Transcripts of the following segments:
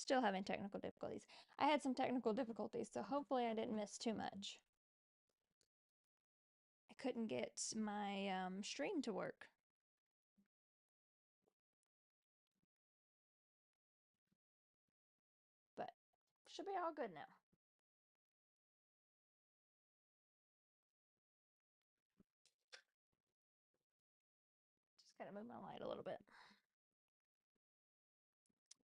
Still having technical difficulties. I had some technical difficulties, so hopefully I didn't miss too much. I couldn't get my stream to work. But should be all good now. Just gotta move my light a little bit.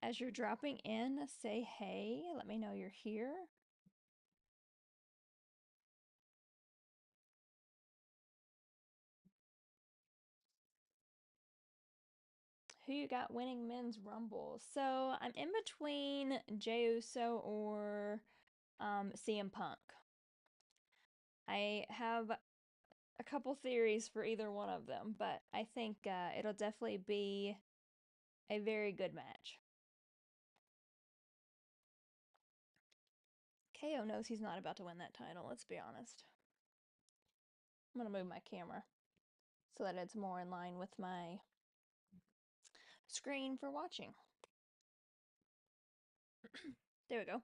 As you're dropping in, say hey. Let me know you're here. Who you got winning men's rumble? So I'm in between Jey Uso or CM Punk. I have a couple theories for either one of them, but I think it'll definitely be a very good match. KO knows he's not about to win that title, let's be honest. I'm going to move my camera so that it's more in line with my screen for watching. There we go.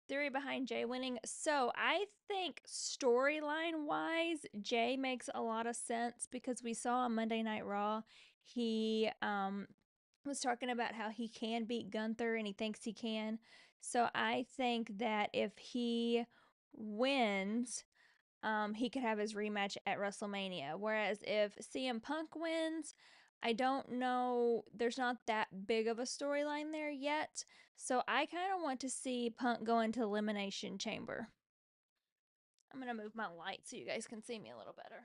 Theory behind Jay winning. So I think storyline wise, Jay makes a lot of sense because we saw on Monday Night Raw, he was talking about how he can beat Gunther and he thinks he can. So I think that if he wins, he could have his rematch at WrestleMania. Whereas if CM Punk wins, I don't know. There's not that big of a storyline there yet. So I kind of want to see Punk go into Elimination Chamber. I'm going to move my light so you guys can see me a little better.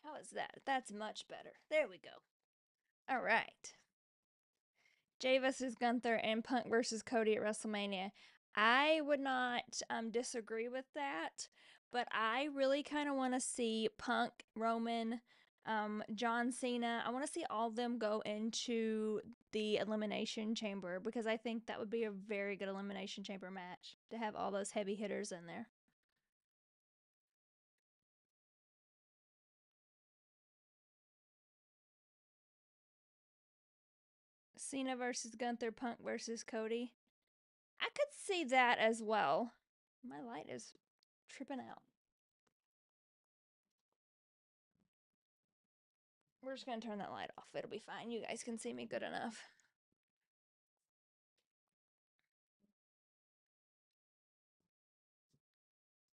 How is that? That's much better. There we go. All right. Jay versus Gunther and Punk versus Cody at WrestleMania. I would not disagree with that, but I really kind of want to see Punk, Roman, John Cena. I want to see all of them go into the Elimination Chamber because I think that would be a very good Elimination Chamber match to have all those heavy hitters in there. Cena versus Gunther, Punk versus Cody. I could see that as well. My light is tripping out. We're just going to turn that light off. It'll be fine. You guys can see me good enough.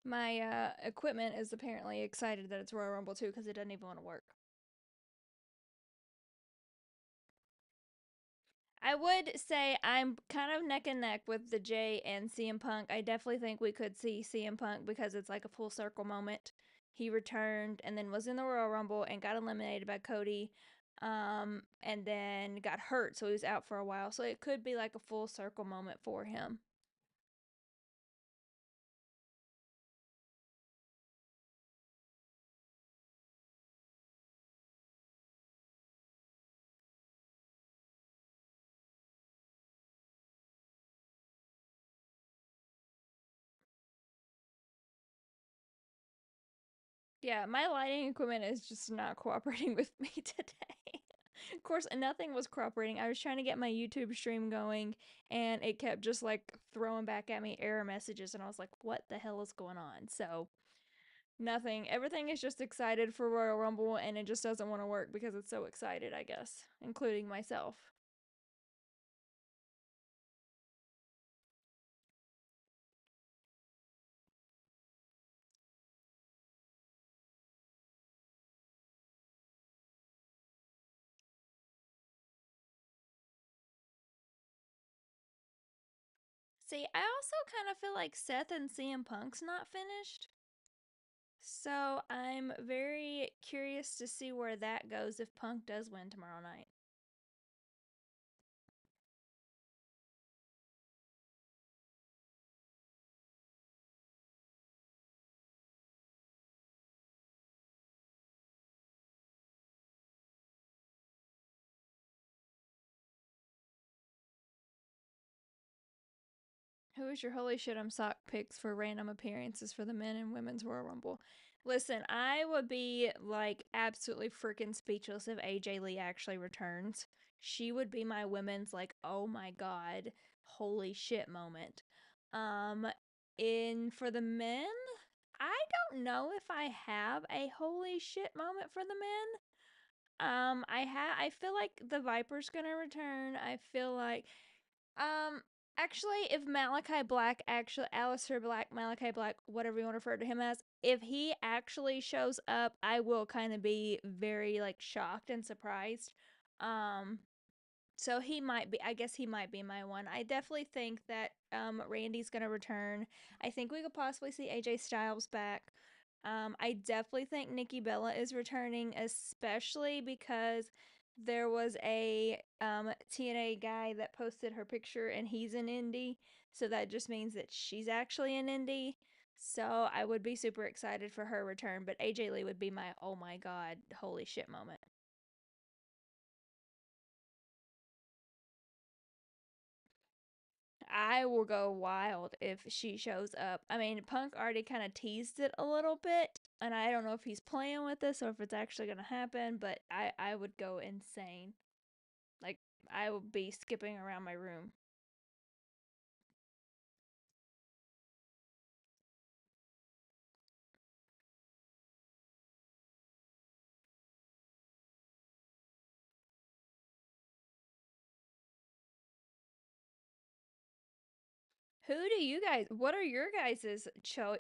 My equipment is apparently excited that it's Royal Rumble 2 because it doesn't even want to work. I would say I'm kind of neck and neck with the Jay and CM Punk. I definitely think we could see CM Punk because it's like a full circle moment. He returned and then was in the Royal Rumble and got eliminated by Cody, and then got hurt, so he was out for a while. So it could be like a full circle moment for him. Yeah, my lighting equipment is just not cooperating with me today. Of course, nothing was cooperating. I was trying to get my YouTube stream going and it kept just like throwing back at me error messages and I was like, what the hell is going on? So, nothing. Everything is just excited for Royal Rumble and it just doesn't want to work because it's so excited, I guess, including myself. See, I also kind of feel like Seth and CM Punk's not finished. So I'm very curious to see where that goes if Punk does win tomorrow night. Who is your holy shit I'm sock picks for random appearances for the men and women's Royal Rumble? Listen, I would be like absolutely freaking speechless if AJ Lee actually returns. She would be my women's like, oh my god, holy shit moment. Um in for the men, I don't know if I have a holy shit moment for the men. I feel like the Viper's gonna return. I feel like um actually if Malachi Black actually Alistair Black, Malachi Black, whatever you want to refer to him as, if he actually shows up, I will kind of be very like shocked and surprised. Um so he might be, I guess he might be my one. I definitely think that Randy's gonna return. I think we could possibly see AJ Styles back. I definitely think Nikki Bella is returning, especially because there was a TNA guy that posted her picture and he's in Indy, so that just means that she's actually in Indy. So I would be super excited for her return, but AJ Lee would be my oh my god, holy shit moment. I will go wild if she shows up. I mean, Punk already kind of teased it a little bit, and I don't know if he's playing with this or if it's actually going to happen, but I would go insane. Like, I would be skipping around my room. Who do you guys, what are your guys'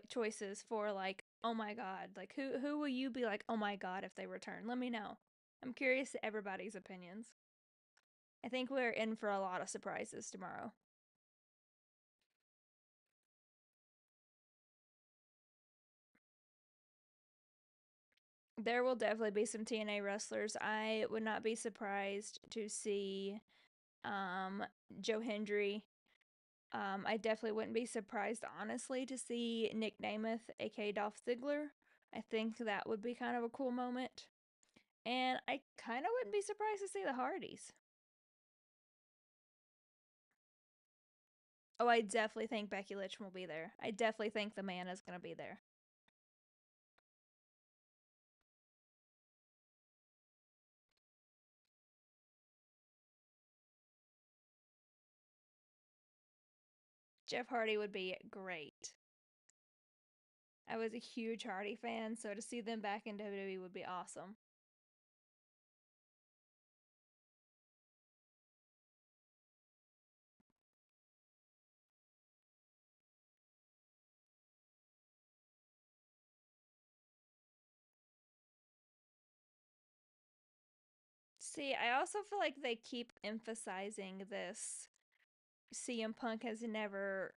choices for, like, oh my god? Like, who will you be like, oh my god, if they return? Let me know. I'm curious to everybody's opinions. I think we're in for a lot of surprises tomorrow. There will definitely be some TNA wrestlers. I would not be surprised to see um, Joe Hendry. I definitely wouldn't be surprised, honestly, to see Nick Namath, aka Dolph Ziggler. I think that would be kind of a cool moment. And I kind of wouldn't be surprised to see the Hardys. Oh, I definitely think Becky Lynch will be there. I definitely think the man is going to be there. Jeff Hardy would be great. I was a huge Hardy fan, so to see them back in WWE would be awesome. See, I also feel like they keep emphasizing this. CM Punk has never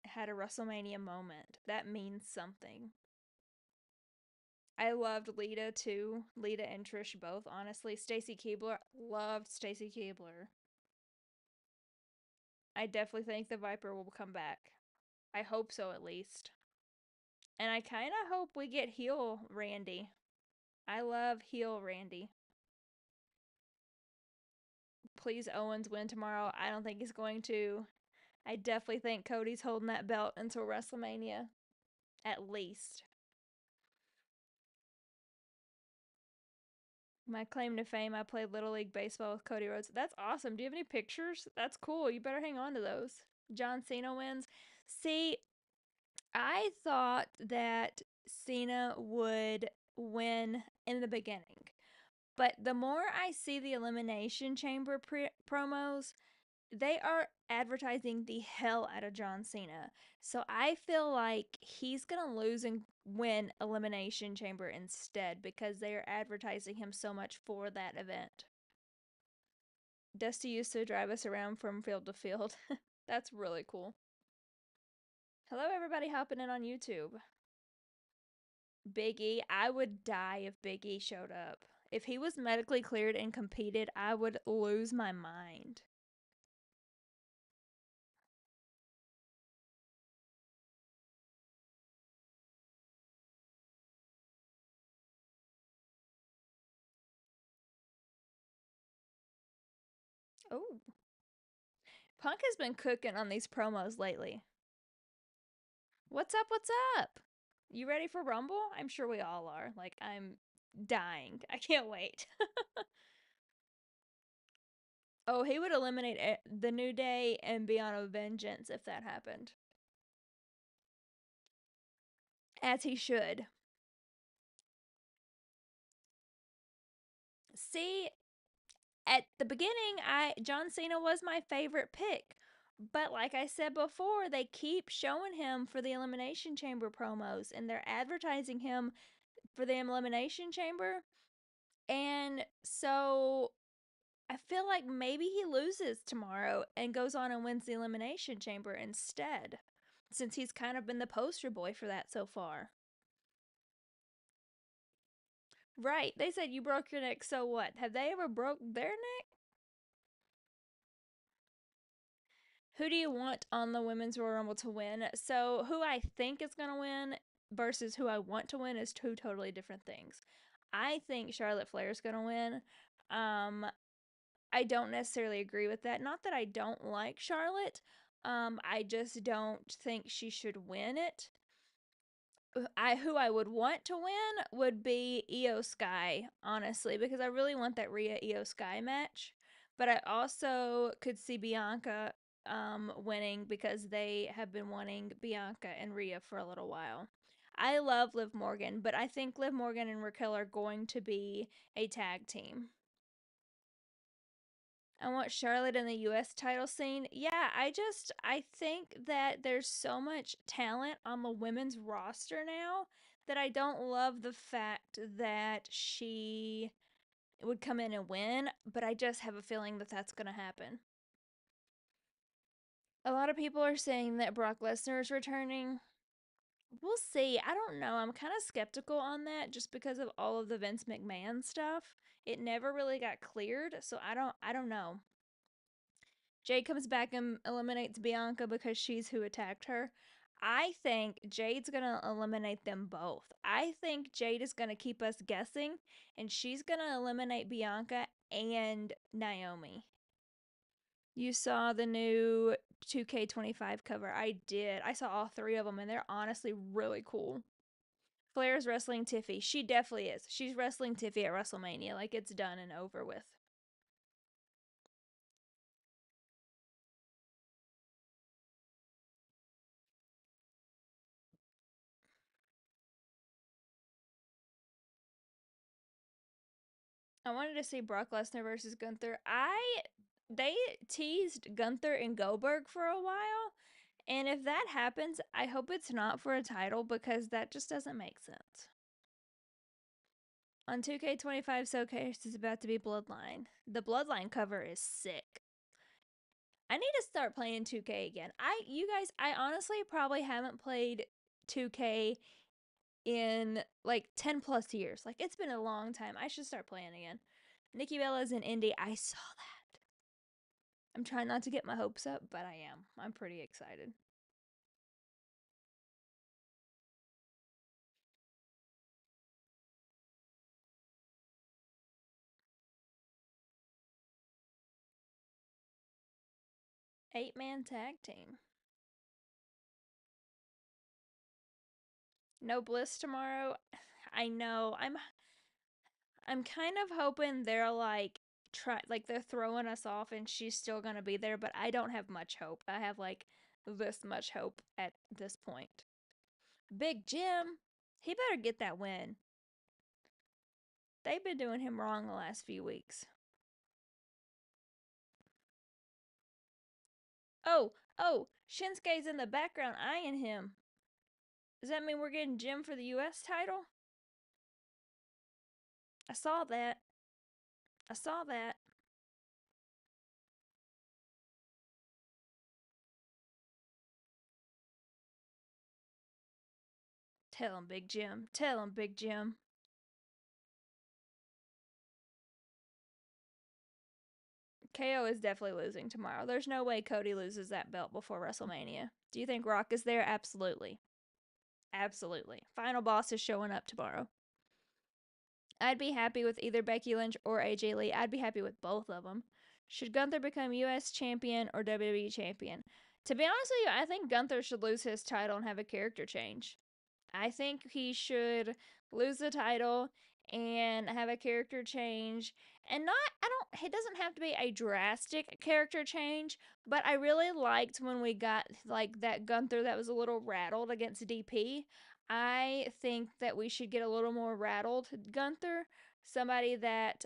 had a WrestleMania moment. That means something. I loved Lita too. Lita and Trish both, honestly. Stacy Keebler, loved Stacy Keebler. I definitely think the Viper will come back. I hope so, at least. And I kind of hope we get heel Randy. I love heel Randy. Please, Owens win tomorrow. I don't think he's going to. I definitely think Cody's holding that belt until WrestleMania, at least. My claim to fame, I played Little League Baseball with Cody Rhodes. That's awesome. Do you have any pictures? That's cool. You better hang on to those. John Cena wins. See, I thought that Cena would win in the beginning. But the more I see the Elimination Chamber promos, they are advertising the hell out of John Cena. So I feel like he's going to lose and win Elimination Chamber instead because they are advertising him so much for that event. Dusty used to drive us around from field to field. That's really cool. Hello, everybody hopping in on YouTube. Big E, I would die if Big E showed up. If he was medically cleared and competed, I would lose my mind. Oh, Punk has been cooking on these promos lately. What's up? What's up? You ready for Rumble? I'm sure we all are. Like, I'm dying. I can't wait. Oh, he would eliminate the New Day and be on a vengeance if that happened. As he should. See, at the beginning, I John Cena was my favorite pick. But like I said before, they keep showing him for the Elimination Chamber promos and they're advertising him for the Elimination Chamber. And so I feel like maybe he loses tomorrow and goes on and wins the Elimination Chamber instead, since he's kind of been the poster boy for that so far. Right. They said you broke your neck, so what? Have they ever broke their neck? Who do you want on the Women's Royal Rumble to win? So, who I think is going to win versus who I want to win is two totally different things. I think Charlotte Flair is going to win. Um, I don't necessarily agree with that. Not that I don't like Charlotte. I just don't think she should win it. I who I would want to win would be Io Sky, honestly, because I really want that Rhea Io Sky match. But I also could see Bianca winning because they have been wanting Bianca and Rhea for a little while. I love Liv Morgan, but I think Liv Morgan and Raquel are going to be a tag team. I want Charlotte in the US title scene. Yeah, I think that there's so much talent on the women's roster now that I don't love the fact that she would come in and win, but I just have a feeling that that's going to happen. A lot of people are saying that Brock Lesnar is returning. We'll see. I don't know. I'm kind of skeptical on that just because of all of the Vince McMahon stuff. It never really got cleared, so I don't know. Jade comes back and eliminates Bianca because she's who attacked her. I think Jade's going to eliminate them both. I think Jade is going to keep us guessing, and she's going to eliminate Bianca and Naomi. You saw the new 2K25 cover. I did. I saw all three of them, and they're honestly really cool. Flair's wrestling Tiffy. She definitely is. She's wrestling Tiffy at WrestleMania. Like, it's done and over with. I wanted to see Brock Lesnar versus Gunther. They teased Gunther and Goldberg for a while, and if that happens, I hope it's not for a title because that just doesn't make sense. On 2K25 Showcase is about to be Bloodline. The Bloodline cover is sick. I need to start playing 2K again. You guys, I honestly probably haven't played 2K in like 10 plus years. Like it's been a long time. I should start playing again. Nikki Bella's in Indy. I saw that. I'm trying not to get my hopes up, but I am. I'm pretty excited. 8-man tag team. No Bliss tomorrow. I know. I'm kind of hoping they're like they're throwing us off and she's still going to be there, but I don't have much hope. I have like this much hope at this point. Big Jim, he better get that win. They've been doing him wrong the last few weeks. Oh, Shinsuke's in the background eyeing him. Does that mean we're getting Jim for the US title? I saw that. I saw that. Tell him, Big Jim. Tell him, Big Jim. KO is definitely losing tomorrow. There's no way Cody loses that belt before WrestleMania. Do you think Rock is there? Absolutely. Absolutely. Final boss is showing up tomorrow. I'd be happy with either Becky Lynch or AJ Lee. I'd be happy with both of them. Should Gunther become US champion or WWE champion? To be honest with you, I think Gunther should lose his title and have a character change. I think he should lose the title and have a character change. And not, I don't, it doesn't have to be a drastic character change, but I really liked when we got like that Gunther that was a little rattled against DP. I think that we should get a little more rattled Gunther, somebody that,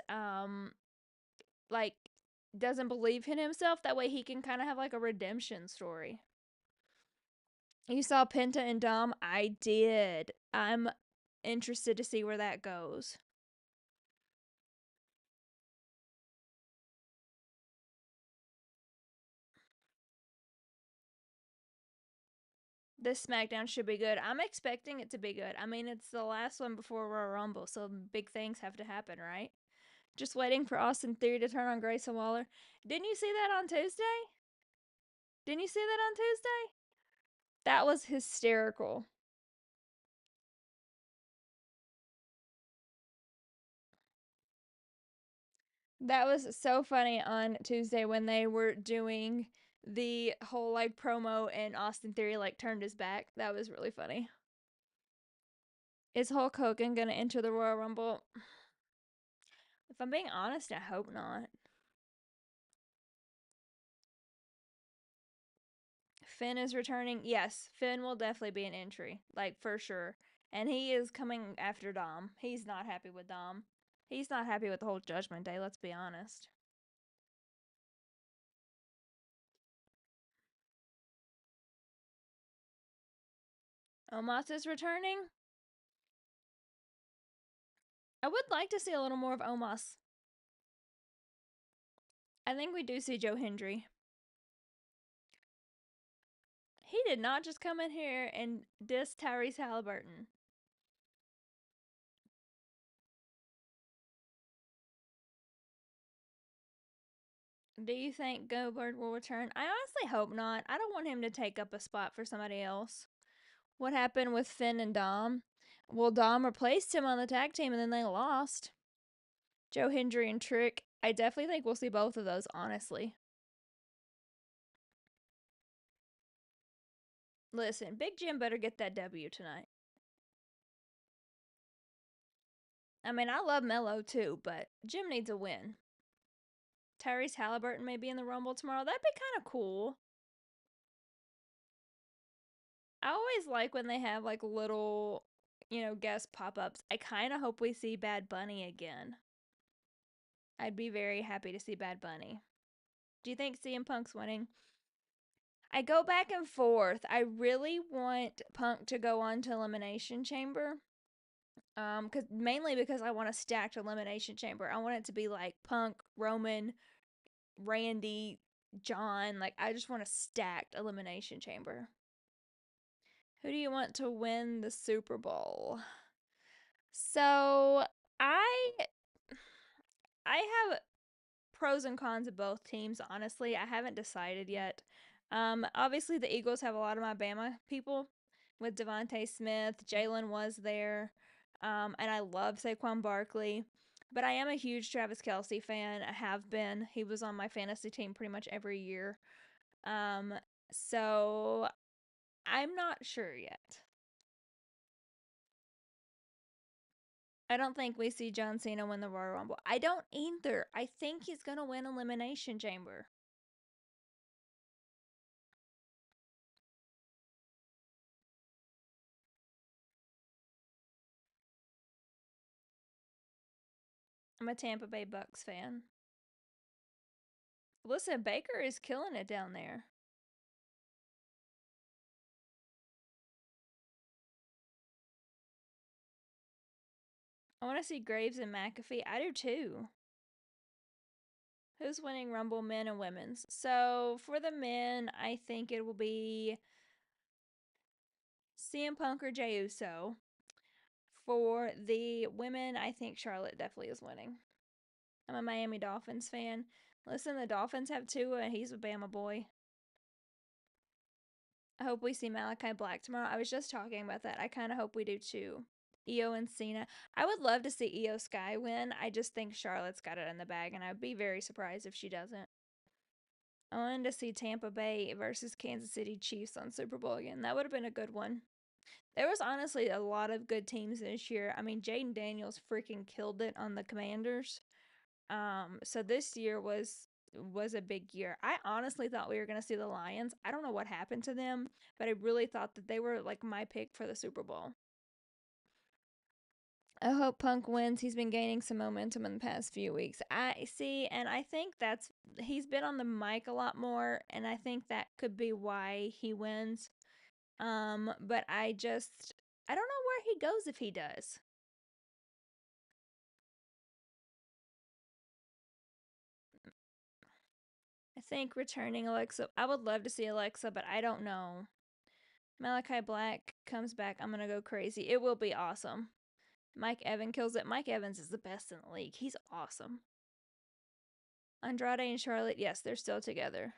like, doesn't believe in himself. That way he can kind of have like a redemption story. You saw Penta and Dom? I did. I'm interested to see where that goes. This SmackDown should be good. I'm expecting it to be good. I mean, it's the last one before Royal Rumble, so big things have to happen, right? Just waiting for Austin Theory to turn on Grayson Waller. Didn't you see that on Tuesday? Didn't you see that on Tuesday? That was hysterical. That was so funny on Tuesday when they were doing the whole like promo and Austin Theory like turned his back. That was really funny. Is Hulk Hogan gonna enter the Royal Rumble? If I'm being honest, I hope not. Finn is returning. Yes, Finn will definitely be an entry, like for sure. And he is coming after Dom. He's not happy with Dom. He's not happy with the whole Judgment Day, let's be honest. Omos is returning. I would like to see a little more of Omos. I think we do see Joe Hendry. He did not just come in here and diss Tyrese Halliburton. Do you think Goldberg will return? I honestly hope not. I don't want him to take up a spot for somebody else. What happened with Finn and Dom? Well, Dom replaced him on the tag team and then they lost. Joe Hendry and Trick. I definitely think we'll see both of those, honestly. Listen, Big Jim better get that W tonight. I mean, I love Mello too, but Jim needs a win. Tyrese Halliburton may be in the Rumble tomorrow. That'd be kind of cool. I always like when they have like little, guest pop ups. I kind of hope we see Bad Bunny again. I'd be very happy to see Bad Bunny. Do you think CM Punk's winning? I go back and forth. I really want Punk to go on to Elimination Chamber. Cause mainly because I want a stacked Elimination Chamber. I want it to be like Punk, Roman, Randy, John. Like I just want a stacked Elimination Chamber. Who do you want to win the Super Bowl? So I I have pros and cons of both teams, honestly. I haven't decided yet. Obviously, the Eagles have a lot of my Bama people with Devontae Smith. Jalen was there. And I love Saquon Barkley. But I am a huge Travis Kelsey fan. I have been. He was on my fantasy team pretty much every year. Um, so I'm not sure yet. I don't think we see John Cena win the Royal Rumble. I don't either. I think he's going to win Elimination Chamber. I'm a Tampa Bay Bucks fan. Listen, Baker is killing it down there. I want to see Graves and McAfee. I do too. Who's winning Rumble, men and women's? So for the men, I think it will be CM Punk or Jey Uso. For the women, I think Charlotte definitely is winning. I'm a Miami Dolphins fan. Listen, the Dolphins have Tua, and he's a Bama boy. I hope we see Malachi Black tomorrow. I was just talking about that. I kind of hope we do too. Io and Cena. I would love to see Io Sky win. I just think Charlotte's got it in the bag, and I'd be very surprised if she doesn't. I wanted to see Tampa Bay versus Kansas City Chiefs on Super Bowl again. That would have been a good one. There was honestly a lot of good teams this year. I mean, Jaden Daniels freaking killed it on the Commanders. So this year was a big year. I honestly thought we were going to see the Lions. I don't know what happened to them, but I really thought that they were like my pick for the Super Bowl. I hope Punk wins. He's been gaining some momentum in the past few weeks. I see, and I think that's he's been on the mic a lot more, and I think that could be why he wins. But I don't know where he goes if he does. I think returning Alexa. I would love to see Alexa, but I don't know. Malachi Black comes back. I'm gonna go crazy. It will be awesome. Mike Evans kills it. Mike Evans is the best in the league. He's awesome. Andrade and Charlotte, yes, they're still together.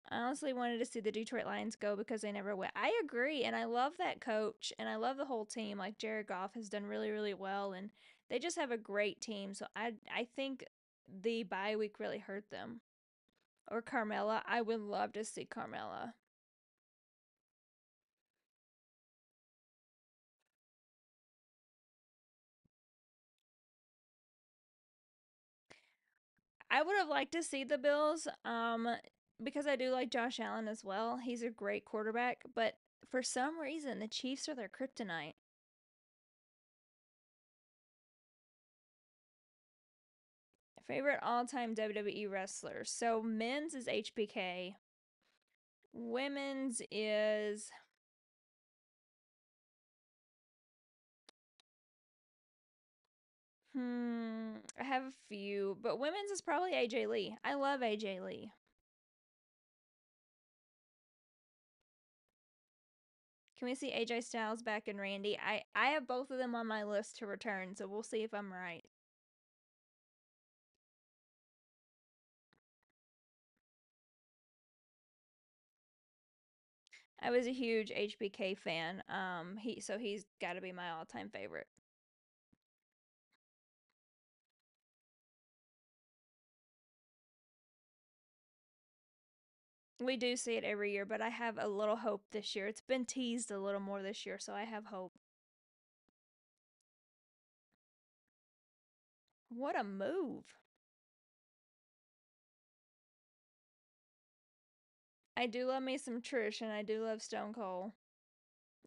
I honestly wanted to see the Detroit Lions go because they never went. I agree, and I love that coach, and I love the whole team. Like Jared Goff has done really, really well, and they just have a great team. So I think the bye week really hurt them. Or Carmella, I would love to see Carmella. I would have liked to see the Bills, because I do like Josh Allen as well. He's a great quarterback, but for some reason, the Chiefs are their kryptonite. Favorite all-time WWE wrestler. So men's is HBK. Women's is I have a few, but women's is probably AJ Lee. I love AJ Lee. Can we see AJ Styles back and Randy? I have both of them on my list to return, so we'll see if I'm right. I was a huge HBK fan. He's got to be my all-time favorite. We do see it every year, but I have a little hope this year. It's been teased a little more this year, so I have hope. What a move. I do love me some Trish, and I do love Stone Cold.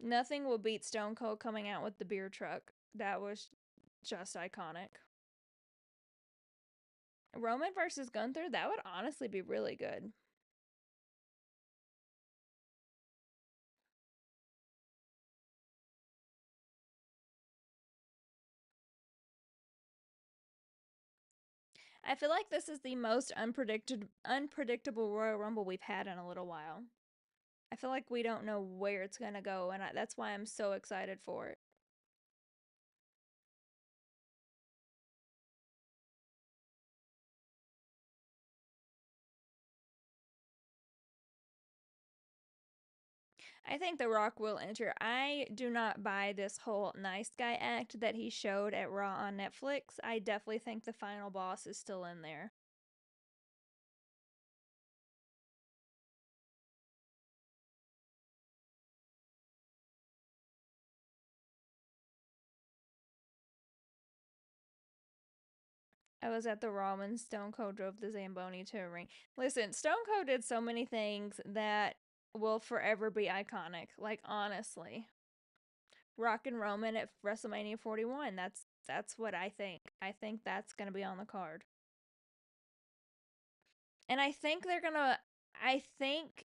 Nothing will beat Stone Cold coming out with the beer truck. That was just iconic. Roman versus Gunther, that would honestly be really good. I feel like this is the most unpredictable Royal Rumble we've had in a little while. I feel like we don't know where it's going to go, and that's why I'm so excited for it. I think The Rock will enter. I do not buy this whole nice guy act that he showed at Raw on Netflix. I definitely think the final boss is still in there. I was at the Raw when Stone Cold drove the Zamboni to a ring. Listen, Stone Cold did so many things that will forever be iconic. Like honestly, Rock and Roman at WrestleMania 41. That's what I think. I think that's gonna be on the card. And I think they're gonna. I think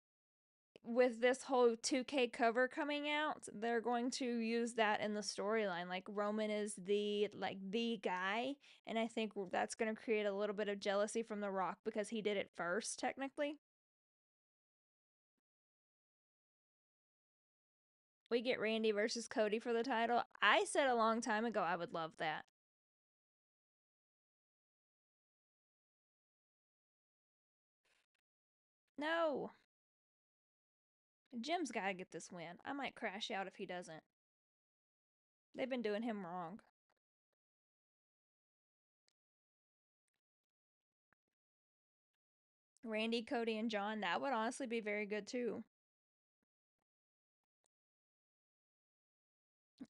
with this whole 2K cover coming out, they're going to use that in the storyline. Like Roman is the guy, and I think that's going to create a little bit of jealousy from The Rock because he did it first, technically. We get Randy versus Cody for the title. I said a long time ago I would love that. No. Jim's got to get this win. I might crash out if he doesn't. They've been doing him wrong. Randy, Cody, and John, that would honestly be very good too.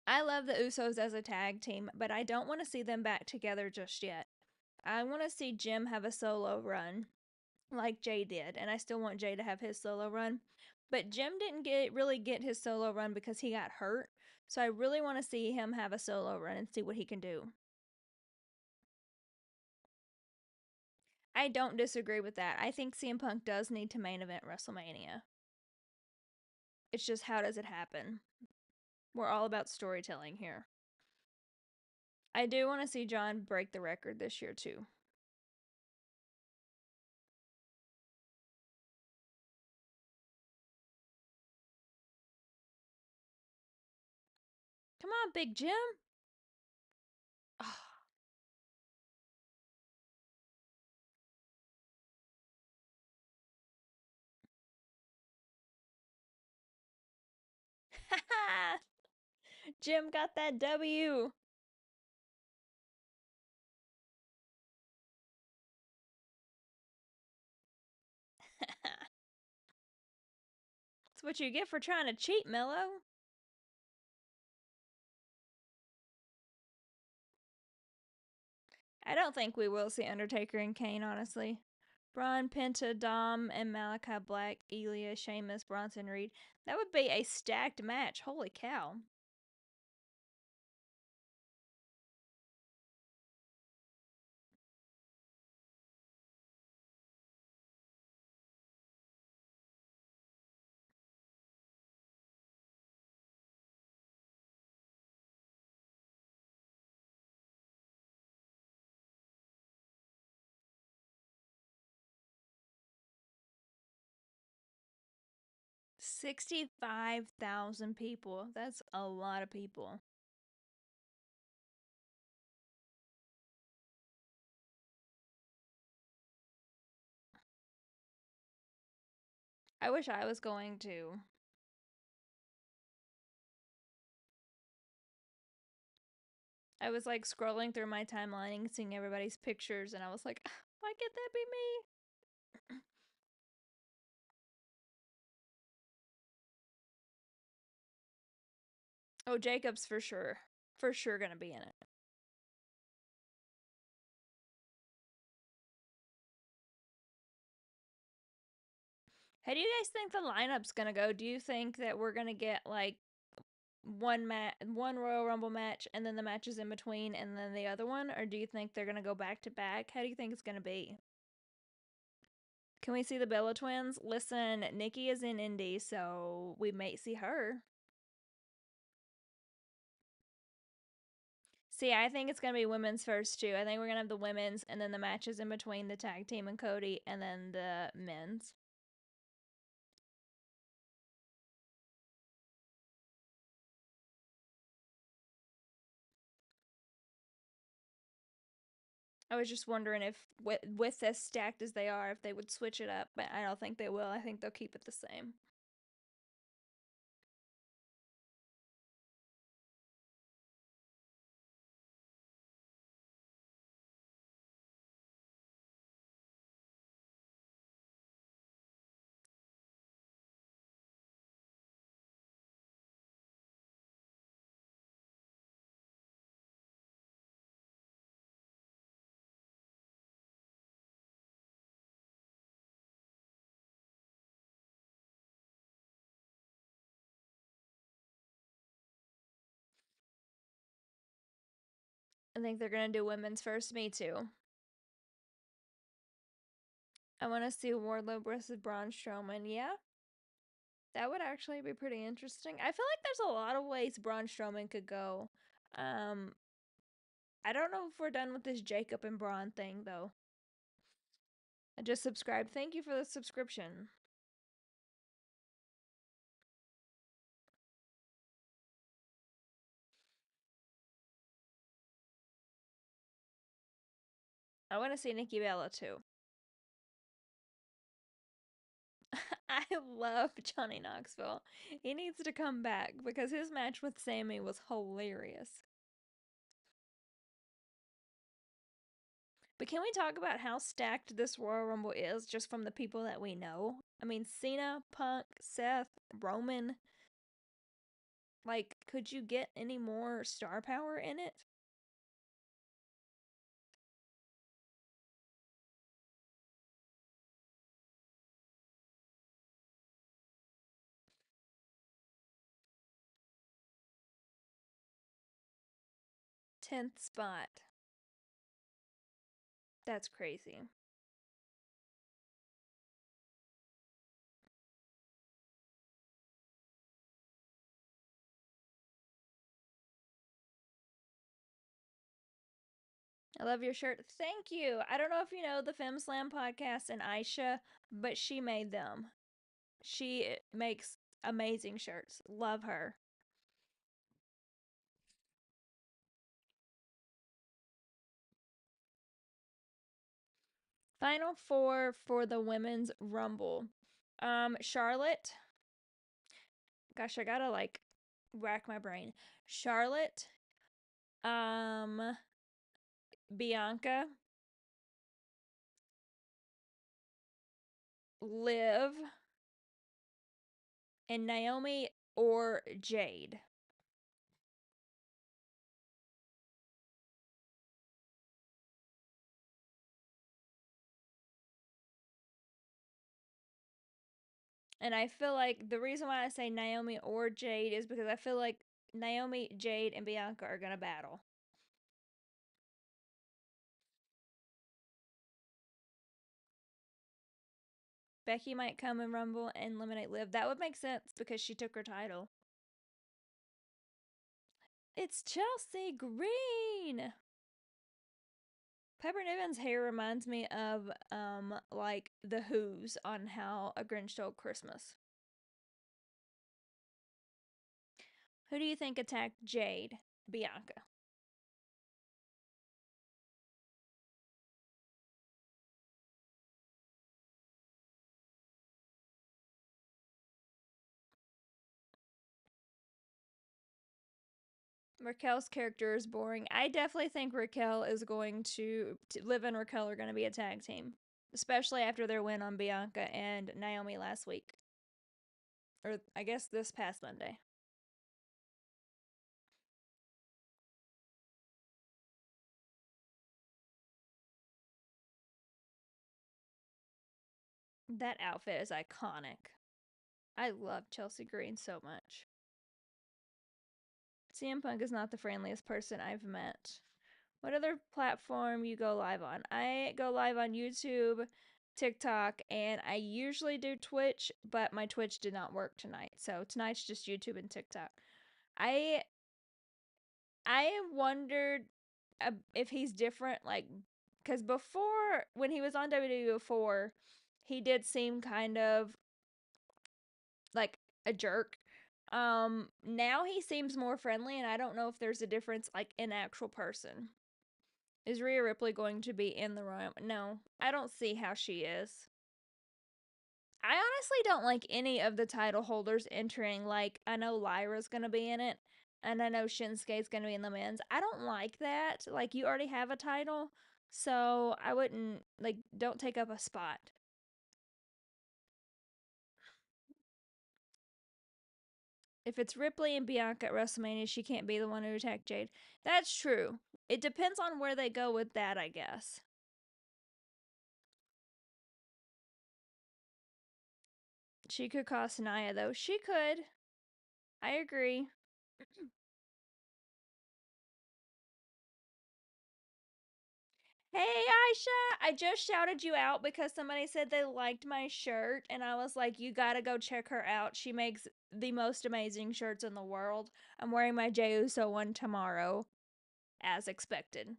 I love the Usos as a tag team, but I don't want to see them back together just yet. I want to see Jim have a solo run like Jay did, and I still want Jay to have his solo run. But Jim didn't really get his solo run because he got hurt. So I really want to see him have a solo run and see what he can do. I don't disagree with that. I think CM Punk does need to main event WrestleMania. It's just how does it happen? We're all about storytelling here. I do want to see John break the record this year too. Come on, Big Jim. Oh. Jim got that W. That's what you get for trying to cheat, Mello. I don't think we will see Undertaker and Kane, honestly. Braun, Penta, Dom, and Malachi Black, Elia, Sheamus, Bronson Reed. That would be a stacked match. Holy cow. $65,000 people. That's a lot of people. I wish I was going to. I was like scrolling through my timeline and seeing everybody's pictures, and I was like, why can't that be me? Oh, Jacob's for sure. For sure gonna be in it. How do you guys think the lineup's gonna go? Do you think that we're gonna get like one Royal Rumble match and then the matches in between and then the other one? Or do you think they're gonna go back to back? How do you think it's gonna be? Can we see the Bella twins? Listen, Nikki is in Indy, so we may see her. See, I think it's gonna be women's first too. I think we're gonna have the women's and then the matches in between the tag team and Cody and then the men's. I was just wondering if, with as stacked as they are, if they would switch it up, but I don't think they will. I think they'll keep it the same. I think they're gonna do women's first. Me too. I want to see Wardlow versus Braun Strowman. Yeah, that would actually be pretty interesting. I feel like there's a lot of ways Braun Strowman could go. Um, I don't know if we're done with this Jacob and Braun thing though. I just subscribed. Thank you for the subscription. I want to see Nikki Bella too. I love Johnny Knoxville. He needs to come back because his match with Sammy was hilarious. But can we talk about how stacked this Royal Rumble is just from the people that we know? I mean, Cena, Punk, Seth, Roman. Like, could you get any more star power in it? 10th spot. That's crazy. I love your shirt. Thank you. I don't know if you know the Fem Slam podcast and Aisha, but she made them. She makes amazing shirts. Love her. Final four for the women's rumble. Charlotte. Gosh, I gotta like rack my brain. Charlotte. Um, Bianca. Liv. And Naomi or Jade. And I feel like the reason why I say Naomi or Jade is because I feel like Naomi, Jade, and Bianca are gonna battle. Becky might come and rumble and eliminate Liv. That would make sense because she took her title. It's Chelsea Green. Pepper Niven's hair reminds me of like the Who's on How a Grinch Stole Christmas. Who do you think attacked Jade? Bianca. Raquel's character is boring. I definitely think Raquel is going to Liv and Raquel are going to be a tag team, especially after their win on Bianca and Naomi last week, or I guess this past Monday. That outfit is iconic. I love Chelsea Green so much. CM Punk is not the friendliest person I've met. What other platform you go live on? I go live on YouTube, TikTok, and I usually do Twitch, but my Twitch did not work tonight. So tonight's just YouTube and TikTok. I I wondered if he's different, like, because before when he was on WWE before, he did seem kind of like a jerk. Now he seems more friendly, and I don't know if there's a difference like in actual person. Is Rhea Ripley going to be in the Royal? No, I don't see how she is. I honestly don't like any of the title holders entering. Like, I know Lyra's going to be in it, and I know Shinsuke's going to be in the men's. I don't like that. Like, you already have a title, so I wouldn't, like, don't take up a spot. If it's Ripley and Bianca at WrestleMania, she can't be the one who attacked Jade. That's true. It depends on where they go with that, I guess. She could cost Nia, though. She could. I agree. Hey, Aisha, I just shouted you out because somebody said they liked my shirt, and I was like, you gotta go check her out. She makes the most amazing shirts in the world. I'm wearing my Jey Uso one tomorrow, as expected.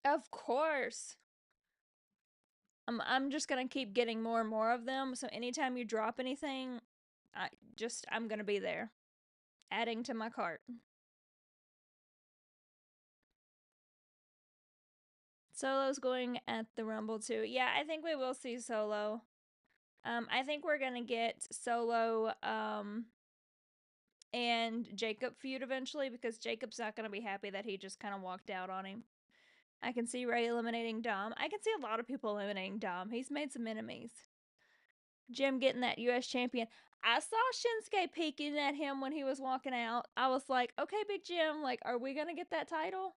Of course. I'm just gonna keep getting more and more of them. So anytime you drop anything, I'm gonna be there, adding to my cart. Solo's going at the Rumble too. Yeah, I think we will see Solo. I think we're gonna get Solo and Jacob feud eventually because Jacob's not gonna be happy that he just kind of walked out on him. I can see Ray eliminating Dom. I can see a lot of people eliminating Dom. He's made some enemies. Jim getting that U.S. champion. I saw Shinsuke peeking at him when he was walking out. I was like, okay, Big Jim, like, are we gonna get that title?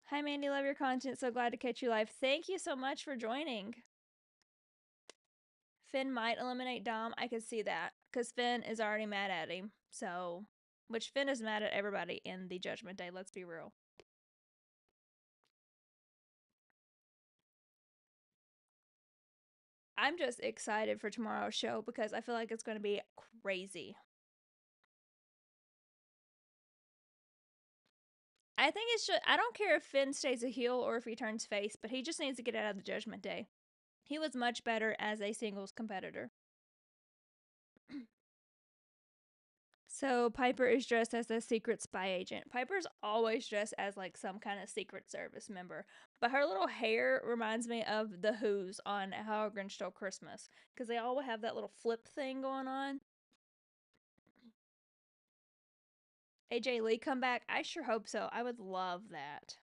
Hi, Mandy. Love your content. So glad to catch you live. Thank you so much for joining. Finn might eliminate Dom. I could see that because Finn is already mad at him. So, which Finn is mad at everybody in the Judgment Day. Let's be real. I'm just excited for tomorrow's show because I feel like it's going to be crazy. I think it's just, I don't care if Finn stays a heel or if he turns face, but he just needs to get out of the Judgment Day. He was much better as a singles competitor. So Piper is dressed as a secret spy agent. Piper's always dressed as like some kind of secret service member, but her little hair reminds me of the Who's on How a Grinch Stole Christmas because they all have that little flip thing going on. AJ Lee come back? I sure hope so. I would love that.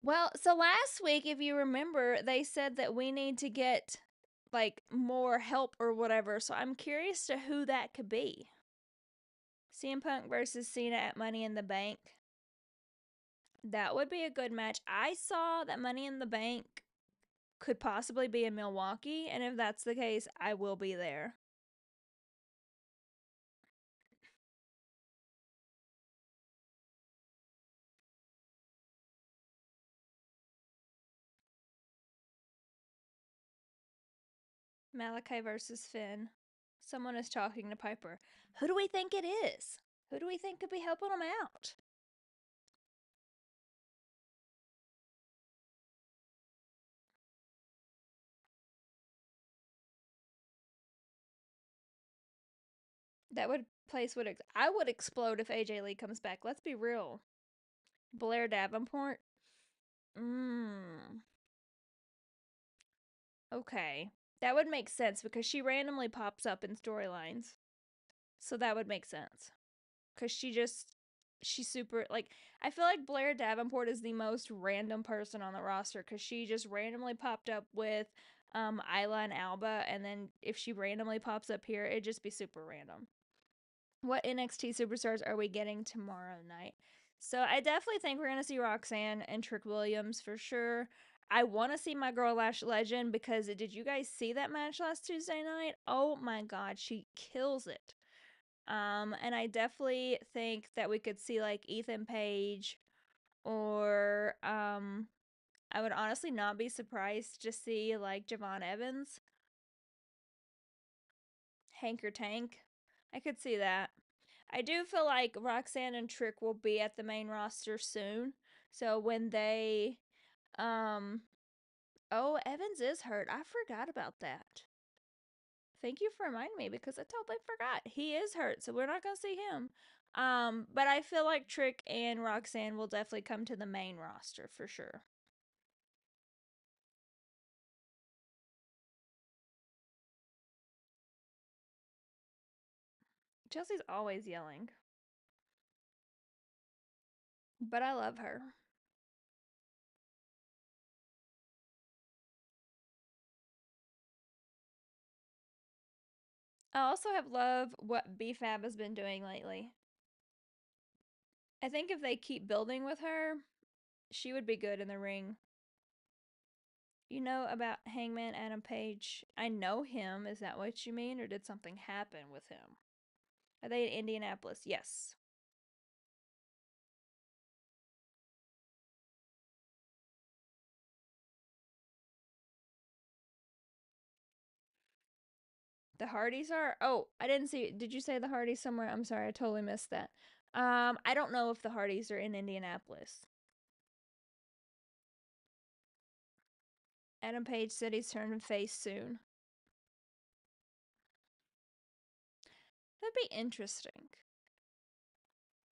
Well, so last week, if you remember, they said that we need to get like more help or whatever. So I'm curious to who that could be. CM Punk versus Cena at Money in the Bank. That would be a good match. I saw that Money in the Bank could possibly be in Milwaukee, and if that's the case, I will be there. Malachi versus Finn. Someone is talking to Piper. Who do we think it is? Who do we think could be helping them out? That would place would I would explode if AJ Lee comes back. Let's be real. Blair Davenport. Mmm. Okay. That would make sense because she randomly pops up in storylines. So that would make sense. Cuz she's super like I feel like Blair Davenport is the most random person on the roster cuz she just randomly popped up with Isla and Alba, and then if she randomly pops up here, it'd just be super random. What NXT superstars are we getting tomorrow night? So I definitely think we're gonna see Roxanne and Trick Williams for sure. I want to see my girl Lash Legend because did you guys see that match last Tuesday night? Oh my god, she kills it. And I definitely think that we could see like Ethan Page or I would honestly not be surprised to see like Javon Evans, Hanker Tank. I could see that. I do feel like Roxanne and Trick will be at the main roster soon. So when they um oh, Evans is hurt. I forgot about that. Thank you for reminding me because I totally forgot. He is hurt, so we're not going to see him. But I feel like Trick and Roxanne will definitely come to the main roster for sure. Chelsea's always yelling, but I love her. I also have loved what BFAB has been doing lately. I think if they keep building with her, she would be good in the ring. You know about Hangman Adam Page? I know him. Is that what you mean? Or did something happen with him? Are they in Indianapolis? Yes. The Hardys are? Oh, I didn't see. Did you say the Hardys somewhere? I'm sorry. I totally missed that. I don't know if the Hardys are in Indianapolis. Adam Page said he's turning face soon. That'd be interesting.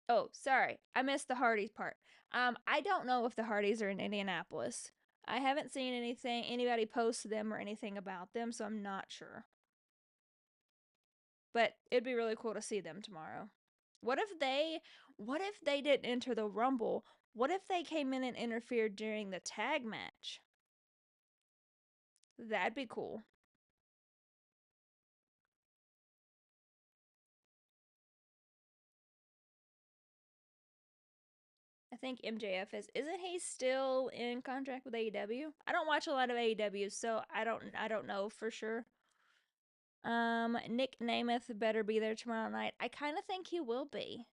Oh, sorry. I missed the Hardys part. I don't know if the Hardys are in Indianapolis. I haven't seen anything, anybody post them or anything about them, so I'm not sure. But it'd be really cool to see them tomorrow. What if they what if they didn't enter the Rumble? What if they came in and interfered during the tag match? That'd be cool. I think MJF isn't he still in contract with AEW? I don't watch a lot of AEW, so I don't know for sure. Nick Namath better be there tomorrow night. I kind of think he will be.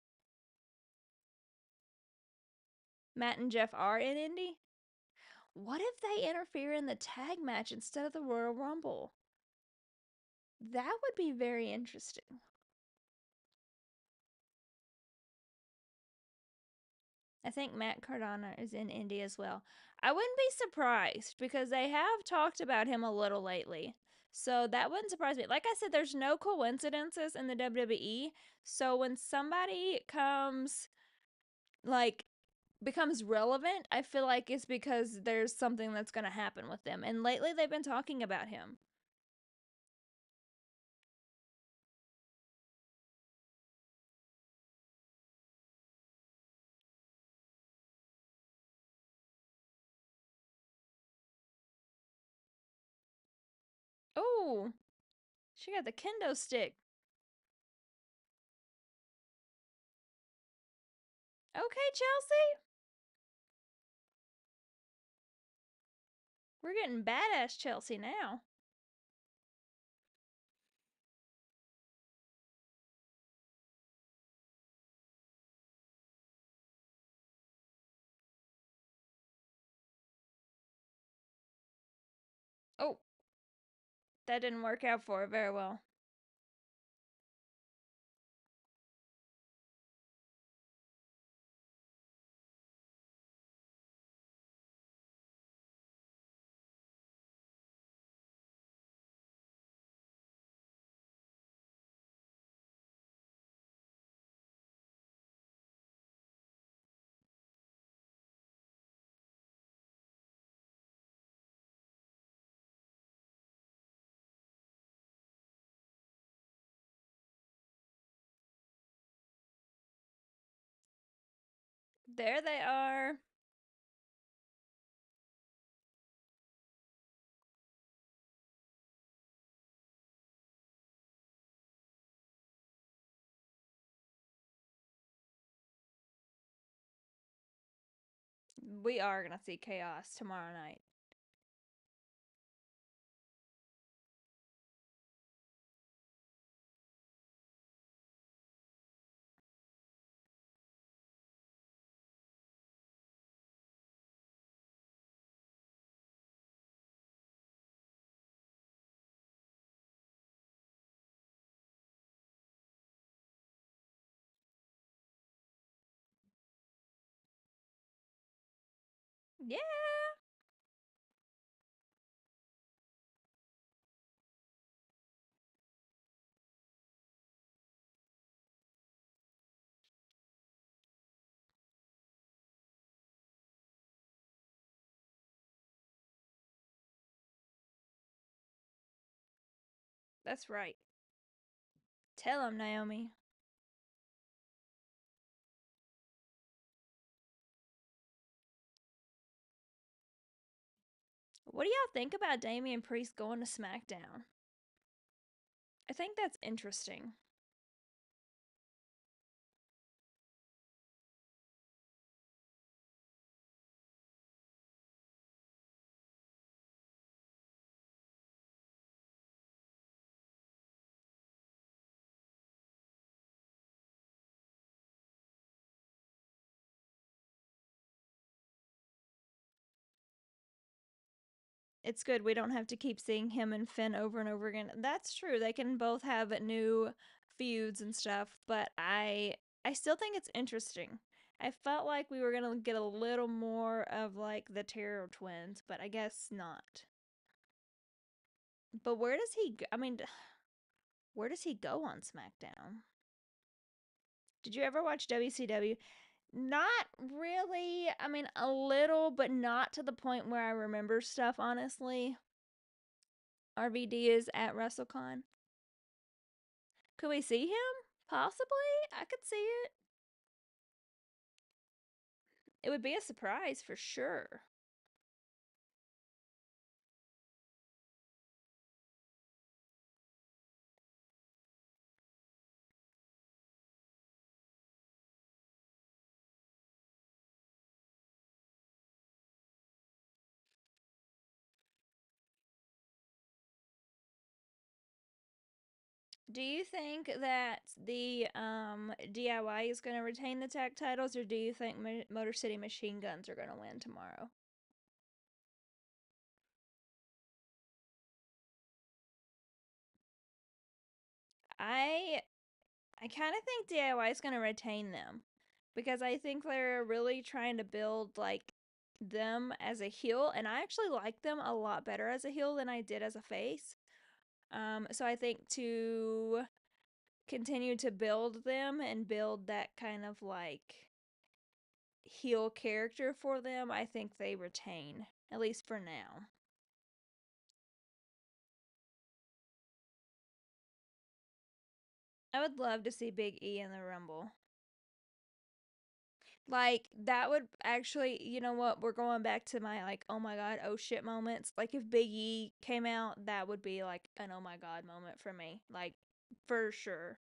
Matt and Jeff are in Indy. What if they interfere in the tag match instead of the Royal Rumble? That would be very interesting. I think Matt Cardona is in Indy as well. I wouldn't be surprised because they have talked about him a little lately. So that wouldn't surprise me. Like I said, there's no coincidences in the WWE. So when somebody like, becomes relevant, I feel like it's because there's something that's going to happen with them. And lately they've been talking about him. Oh, she got the kendo stick. Okay, Chelsea. We're getting badass Chelsea now. Oh, that didn't work out for her very well. There they are. We are going to see chaos tomorrow night. Yeah, that's right. Tell them, Naomi. What do y'all think about Damian Priest going to SmackDown? I think that's interesting. It's good we don't have to keep seeing him and Finn over and over again. That's true. They can both have new feuds and stuff, but I still think it's interesting. I felt like we were going to get a little more of like the Terror Twins, but I guess not. But where does he go? I mean, where does he go on SmackDown? Did you ever watch WCW? Not really. I mean, a little, but not to the point where I remember stuff, honestly. RVD is at WrestleCon. Could we see him? Possibly. I could see it. It would be a surprise for sure. Do you think that the DIY is going to retain the tag titles, or do you think Motor City Machine Guns are going to win tomorrow? I I kind of think DIY is going to retain them because I think they're really trying to build like them as a heel, and I actually like them a lot better as a heel than I did as a face. So I think to continue to build them and build that kind of like heel character for them, I think they retain, at least for now. I would love to see Big E in the Rumble. Like, that would actually, you know what? We're going back to my, like, oh my god, oh shit moments. Like, if Big E came out, that would be, like, an oh my god moment for me. Like, for sure.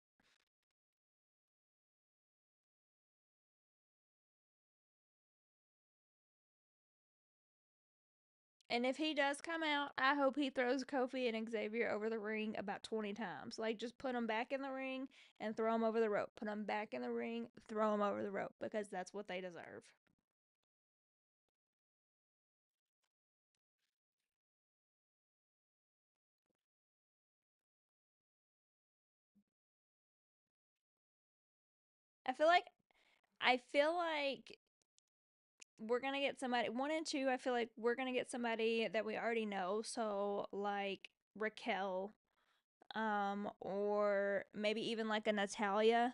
And if he does come out, I hope he throws Kofi and Xavier over the ring about 20 times. Like, just put them back in the ring and throw them over the rope. Put them back in the ring, throw them over the rope because that's what they deserve. I feel like I feel like we're gonna get somebody one and two. I feel like we're gonna get somebody that we already know. So like Raquel, or maybe even like a Natalia.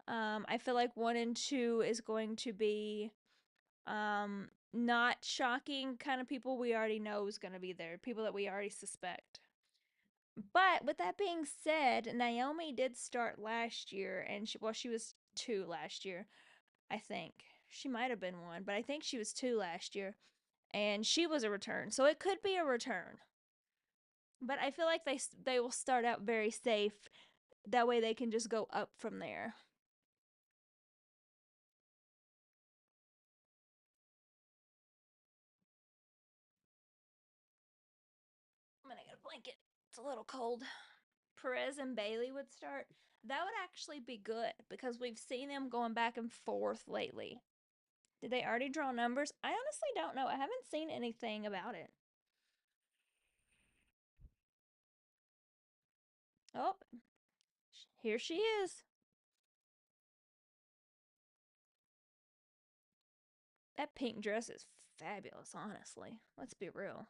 I feel like one and two is going to be not shocking kind of people we already know is gonna be there, people that we already suspect. But with that being said, Naomi did start last year, and she was two last year. I think she might have been one, but I think she was two last year, and she was a return, so it could be a return. But I feel like they will start out very safe. That way they can just go up from there. I'm gonna get a blanket. It's a little cold. Perez and Bailey would start. That would actually be good because we've seen them going back and forth lately. Did they already draw numbers? I honestly don't know. I haven't seen anything about it. Oh, here she is. That pink dress is fabulous, honestly. Let's be real.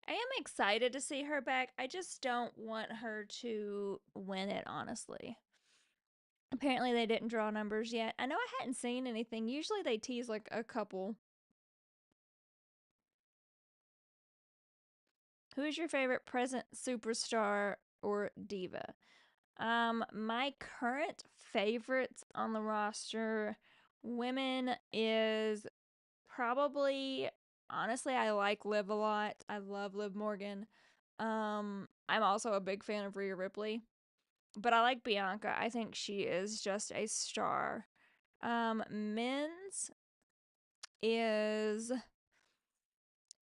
I am excited to see her back. I just don't want her to win it, honestly. Apparently, they didn't draw numbers yet. I know I hadn't seen anything. Usually, they tease like a couple. Who is your favorite present superstar or diva? My current favorites on the roster, women, is probably, honestly, I like Liv a lot. I love Liv Morgan. I'm also a big fan of Rhea Ripley, but I like Bianca. I think she is just a star. Men's is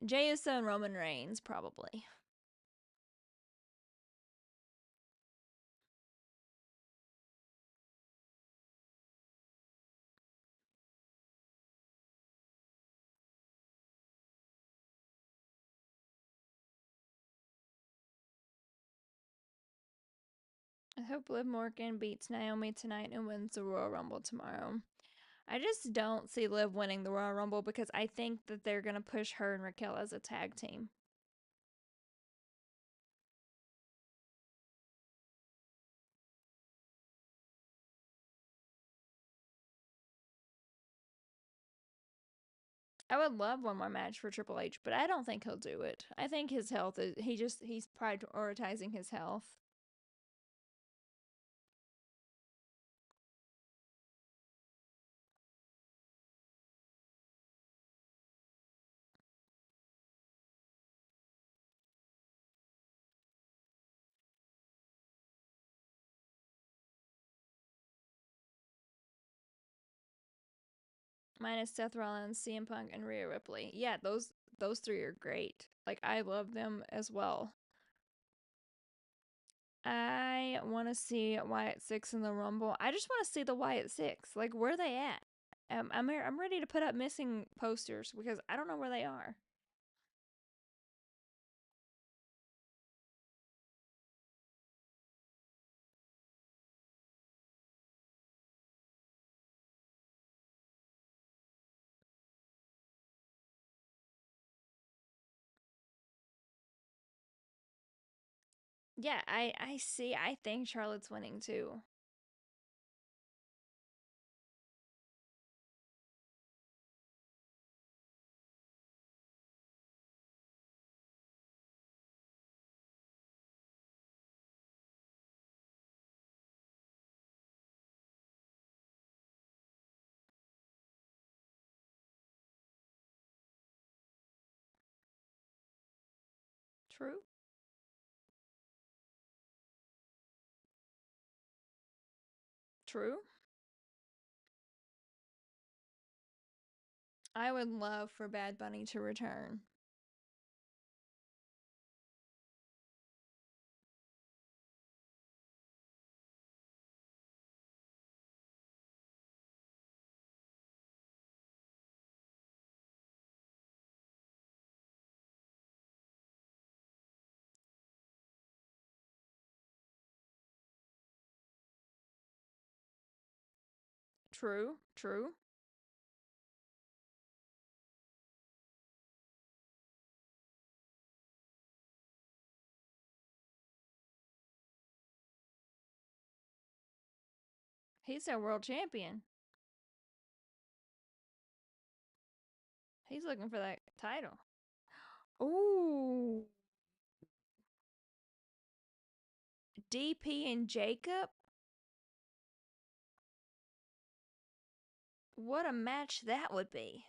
Jey Uso and Roman Reigns, probably. I hope Liv Morgan beats Naomi tonight and wins the Royal Rumble tomorrow. I just don't see Liv winning the Royal Rumble because I think that they're going to push her and Raquel as a tag team. I would love one more match for Triple H, but I don't think he'll do it. I think his health is he's prioritizing his health. Minus Seth Rollins, CM Punk, and Rhea Ripley. Yeah, those three are great. Like I love them as well. I want to see Wyatt Six in the Rumble. I just want to see the Wyatt Six. Like where are they at? I'm ready to put up missing posters because I don't know where they are. Yeah, I see. I think Charlotte's winning too. True. True. I would love for Bad Bunny to return. True. True. He's our world champion. He's looking for that title. Ooh. DP and Jacob? What a match that would be.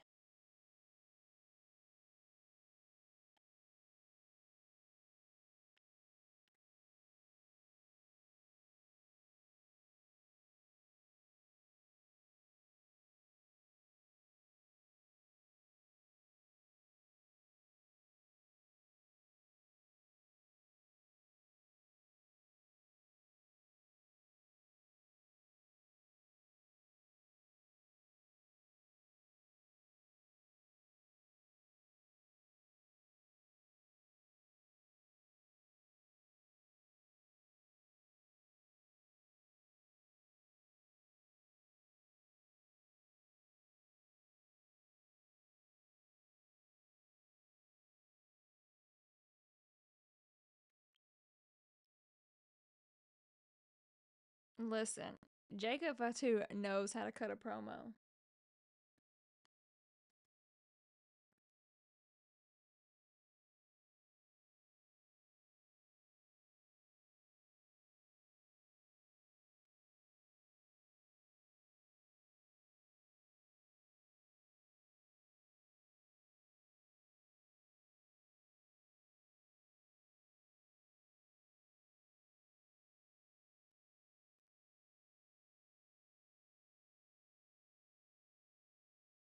Listen, Jacob Fatu knows how to cut a promo.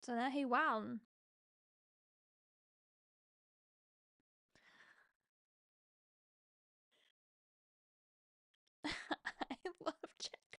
So now he wildin'. I love Jack.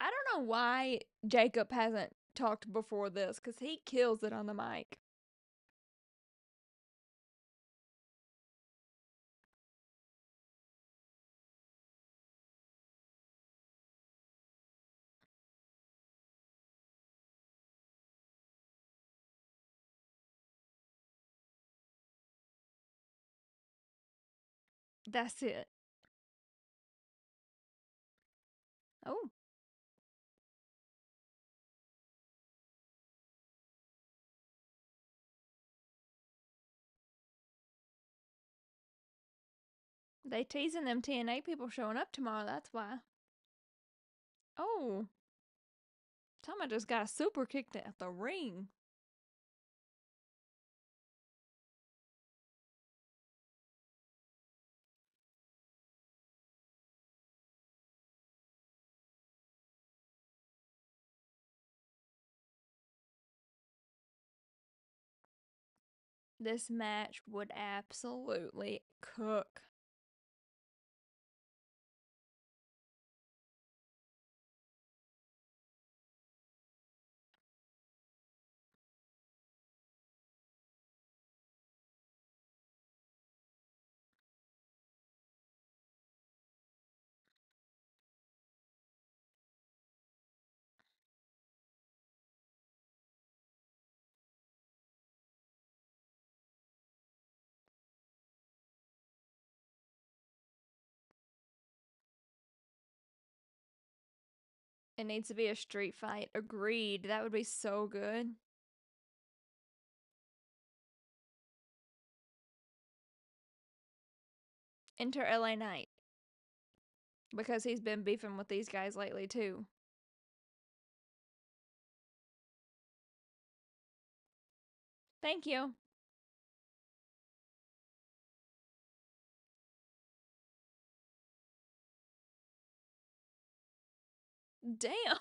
I don't know why Jacob hasn't talked before this because he kills it on the mic. That's it. Oh, they teasing them TNA people showing up tomorrow. That's why. Oh, Tama just got super kicked at the ring. This match would absolutely cook. It needs to be a street fight. Agreed. That would be so good. Enter LA Knight because he's been beefing with these guys lately too. Thank you. Damn.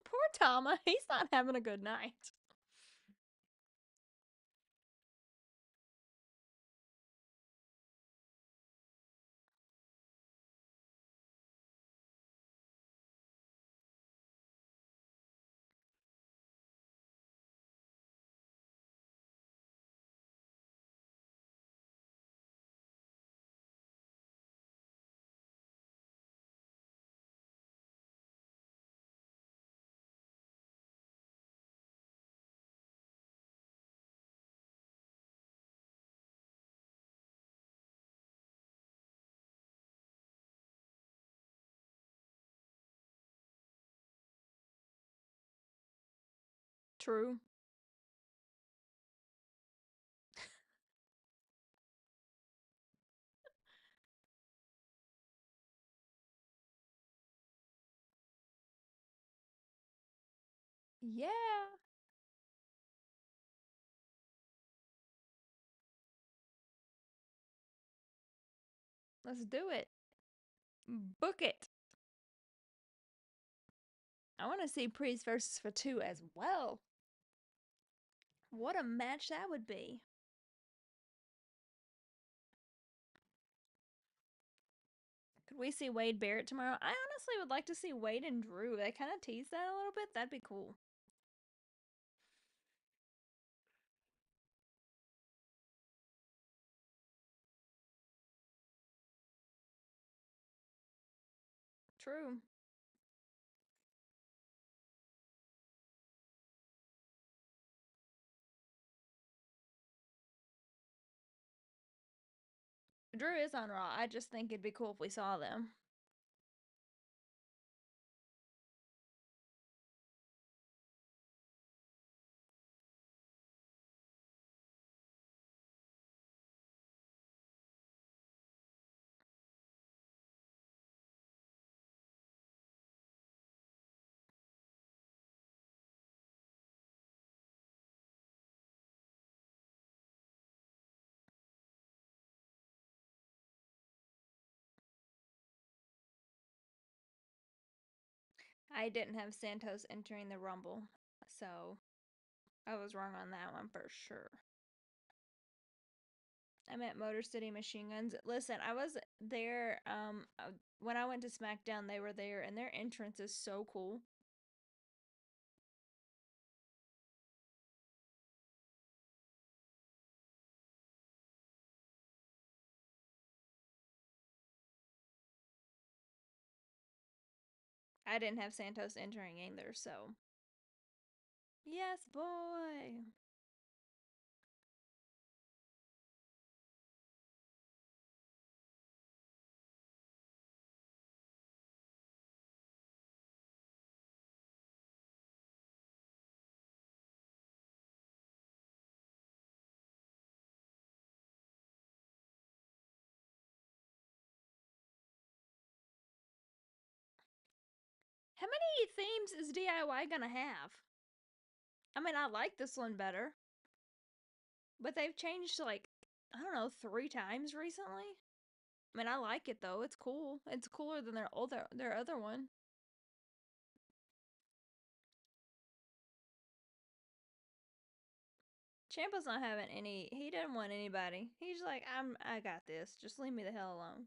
Poor Tama. He's not having a good night. True. Yeah. Let's do it. Book it. I want to see Priest versus Fatu as well. What a match that would be. Could we see Wade Barrett tomorrow? I honestly would like to see Wade and Drew. They kind of tease that a little bit. That'd be cool. True. Drew is on Raw. I just think it'd be cool if we saw them. I didn't have Santos entering the Rumble, so I was wrong on that one for sure. I'm at Motor City Machine Guns. Listen, I was there when I went to Smackdown, they were there and their entrance is so cool. I didn't have Santos entering either, so yes, boy. How many themes is DIY gonna have? I mean, I like this one better, but they've changed like I don't know 3 times recently. I mean, I like it though. It's cool. It's cooler than their other one. Champa's not having any. He doesn't want anybody. He's like, I got this. Just leave me the hell alone.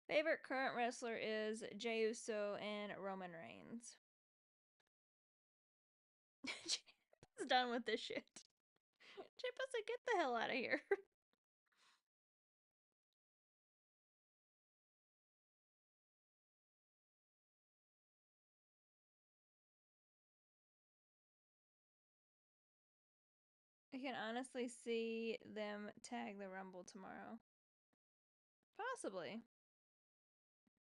Favorite current wrestler is Jey Uso and Roman Reigns. Champa's done with this shit. Champa said, get the hell out of here. I can honestly see them tag the Rumble tomorrow. Possibly.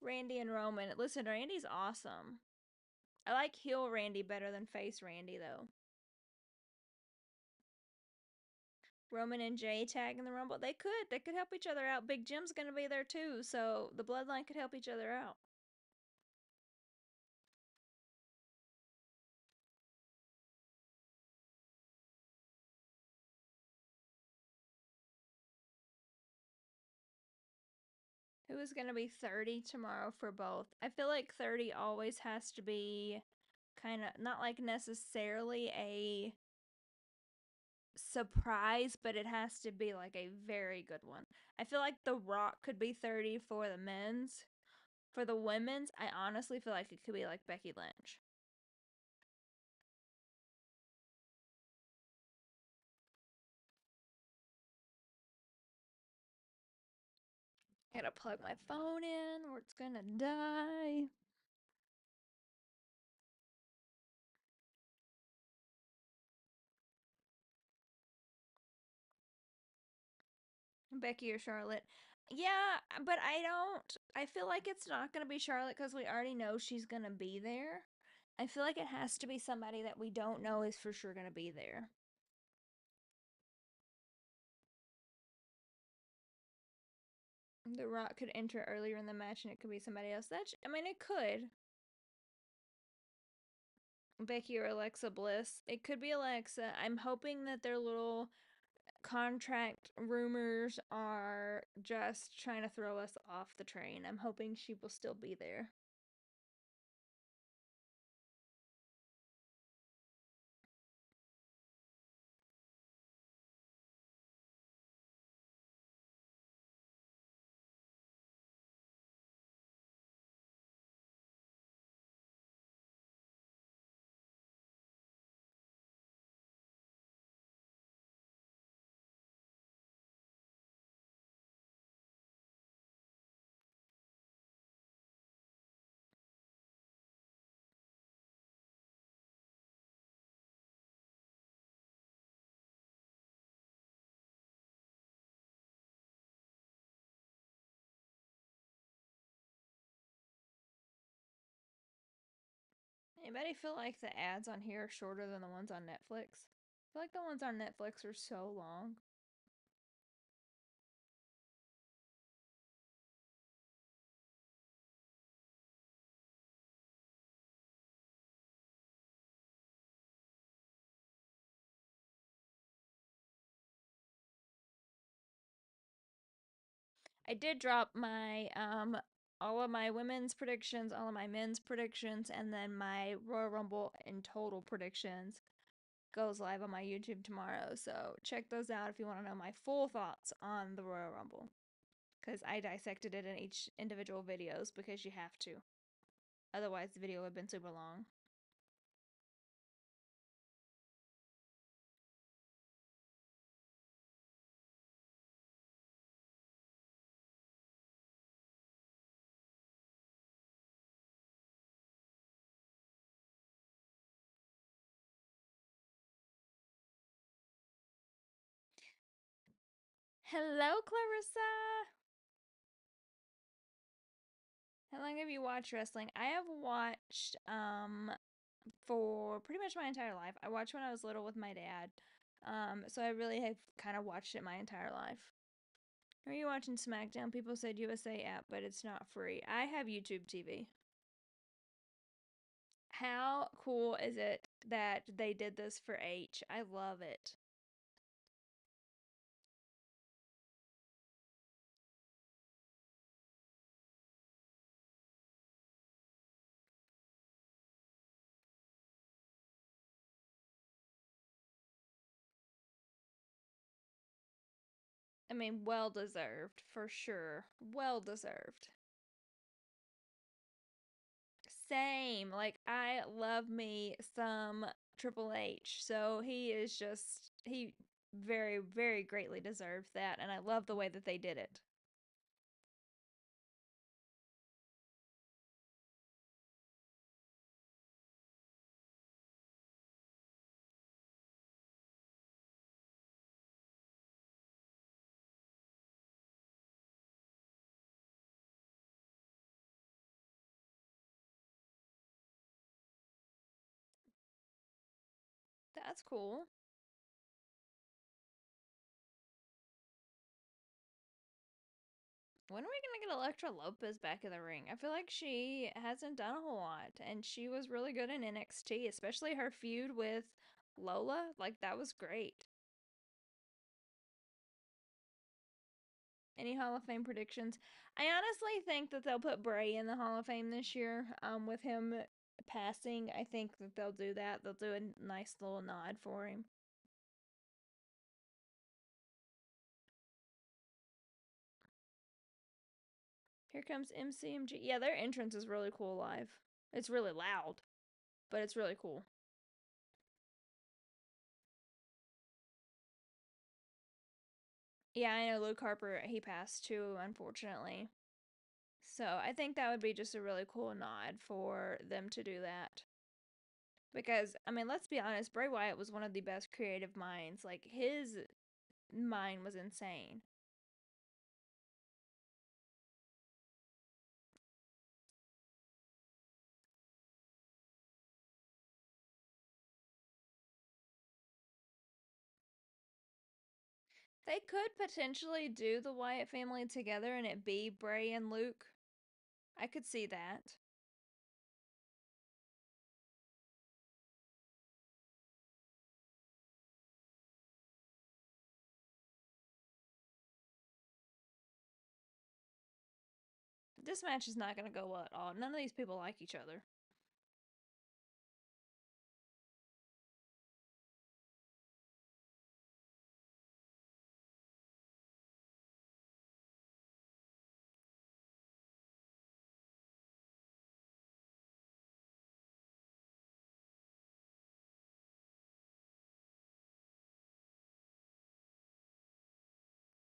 Randy and Roman. Listen, Randy's awesome. I like heel Randy better than face Randy, though. Roman and Jay tag in the Rumble. They could. They could help each other out. Big Jim's going to be there, too, so the Bloodline could help each other out. Who is going to be 30 tomorrow for both? I feel like 30 always has to be kind of not like necessarily a surprise, but it has to be like a very good one. I feel like The Rock could be 30 for the men's. For the women's, I honestly feel like it could be like Becky Lynch. I gotta plug my phone in or it's gonna die. Becky or Charlotte. Yeah, but I don't. I feel like it's not gonna be Charlotte because we already know she's gonna be there. I feel like it has to be somebody that we don't know is for sure gonna be there. The Rock could enter earlier in the match and it could be somebody else. I mean, it could. Becky or Alexa Bliss. It could be Alexa. I'm hoping that their little contract rumors are just trying to throw us off the train. I'm hoping she will still be there. Anybody feel like the ads on here are shorter than the ones on Netflix? I feel like the ones on Netflix are so long. I did drop my all of my women's predictions, all of my men's predictions, and then my Royal Rumble in total predictions goes live on my YouTube tomorrow. So check those out if you want to know my full thoughts on the Royal Rumble. Because I dissected it in each individual videos because you have to. Otherwise, the video would have been super long. Hello, Clarissa! How long have you watched wrestling? I have watched for pretty much my entire life. I watched when I was little with my dad. So I really have kind of watched it my entire life. Are you watching Smackdown? People said USA app, but it's not free. I have YouTube TV. How cool is it that they did this for H? I love it. I mean, well deserved for sure. Well deserved. Same. Like I love me some Triple H. So he is just he very very greatly deserves that and I love the way that they did it. That's cool. When are we going to get Electra Lopez back in the ring? I feel like she hasn't done a whole lot and she was really good in NXT, especially her feud with Lola. Like that was great. Any Hall of Fame predictions? I honestly think that they'll put Bray in the Hall of Fame this year. With him passing, I think that they'll do that. They'll do a nice little nod for him. Here comes MCMG. Yeah, their entrance is really cool live. It's really loud, but it's really cool. Yeah, I know Luke Harper, he passed too, unfortunately. So I think that would be just a really cool nod for them to do that. Because, I mean, let's be honest, Bray Wyatt was one of the best creative minds. Like, his mind was insane. They could potentially do the Wyatt family together and it be Bray and Luke. I could see that. This match is not going to go well at all. None of these people like each other.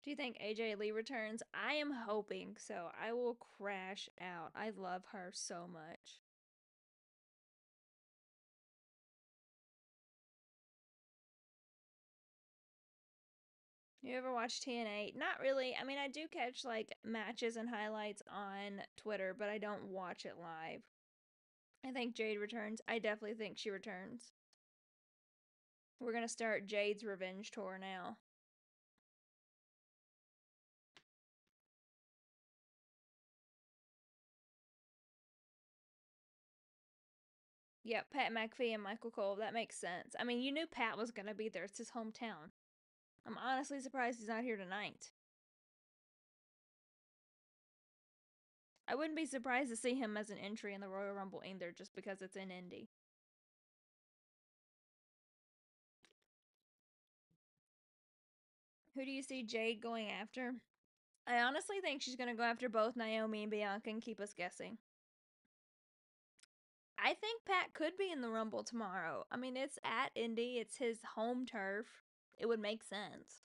Do you think AJ Lee returns? I am hoping so. I will crash out. I love her so much. You ever watch TNA? Not really. I mean, I do catch like matches and highlights on Twitter, but I don't watch it live. I think Jade returns. I definitely think she returns. We're going to start Jade's revenge tour now. Yep, Pat McAfee and Michael Cole. That makes sense. I mean, you knew Pat was going to be there. It's his hometown. I'm honestly surprised he's not here tonight. I wouldn't be surprised to see him as an entry in the Royal Rumble either, just because it's in Indy. Who do you see Jade going after? I honestly think she's gonna go after both Naomi and Bianca and keep us guessing. I think Pat could be in the Rumble tomorrow. I mean, it's at Indy, it's his home turf. It would make sense.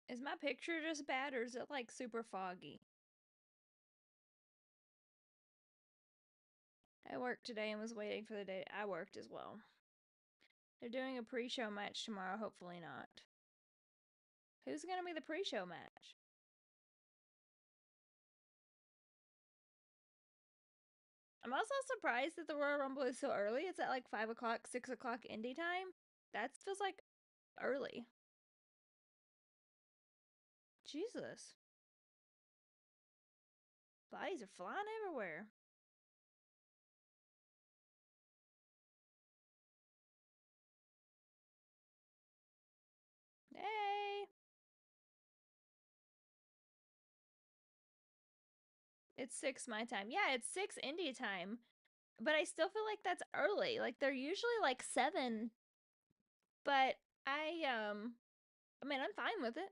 Is my picture just bad or is it like super foggy? I worked today and was waiting for the day. I worked as well. They're doing a pre show match tomorrow, hopefully not. Who's going to be the pre show match? I'm also surprised that the Royal Rumble is so early. It's at like 5 o'clock, 6 o'clock Indy time. That feels like early. Jesus. Bodies are flying everywhere. Hey. It's 6 my time. Yeah, it's 6 Indy time. But I still feel like that's early. Like they're usually like 7. But I mean, I'm fine with it.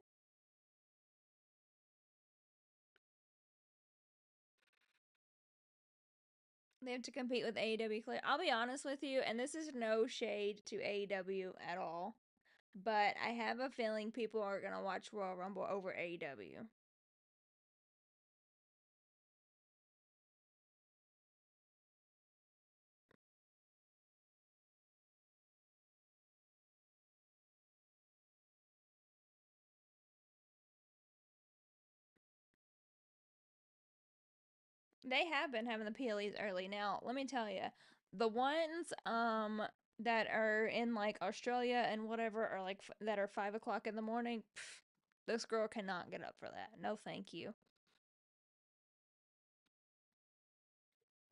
They have to compete with AEW Clear. I'll be honest with you, and this is no shade to AEW at all, but I have a feeling people are going to watch Royal Rumble over AEW. They have been having the PLEs early. Now, let me tell you, the ones that are in like Australia and whatever are like that are 5 o'clock in the morning. Pff, this girl cannot get up for that. No, thank you.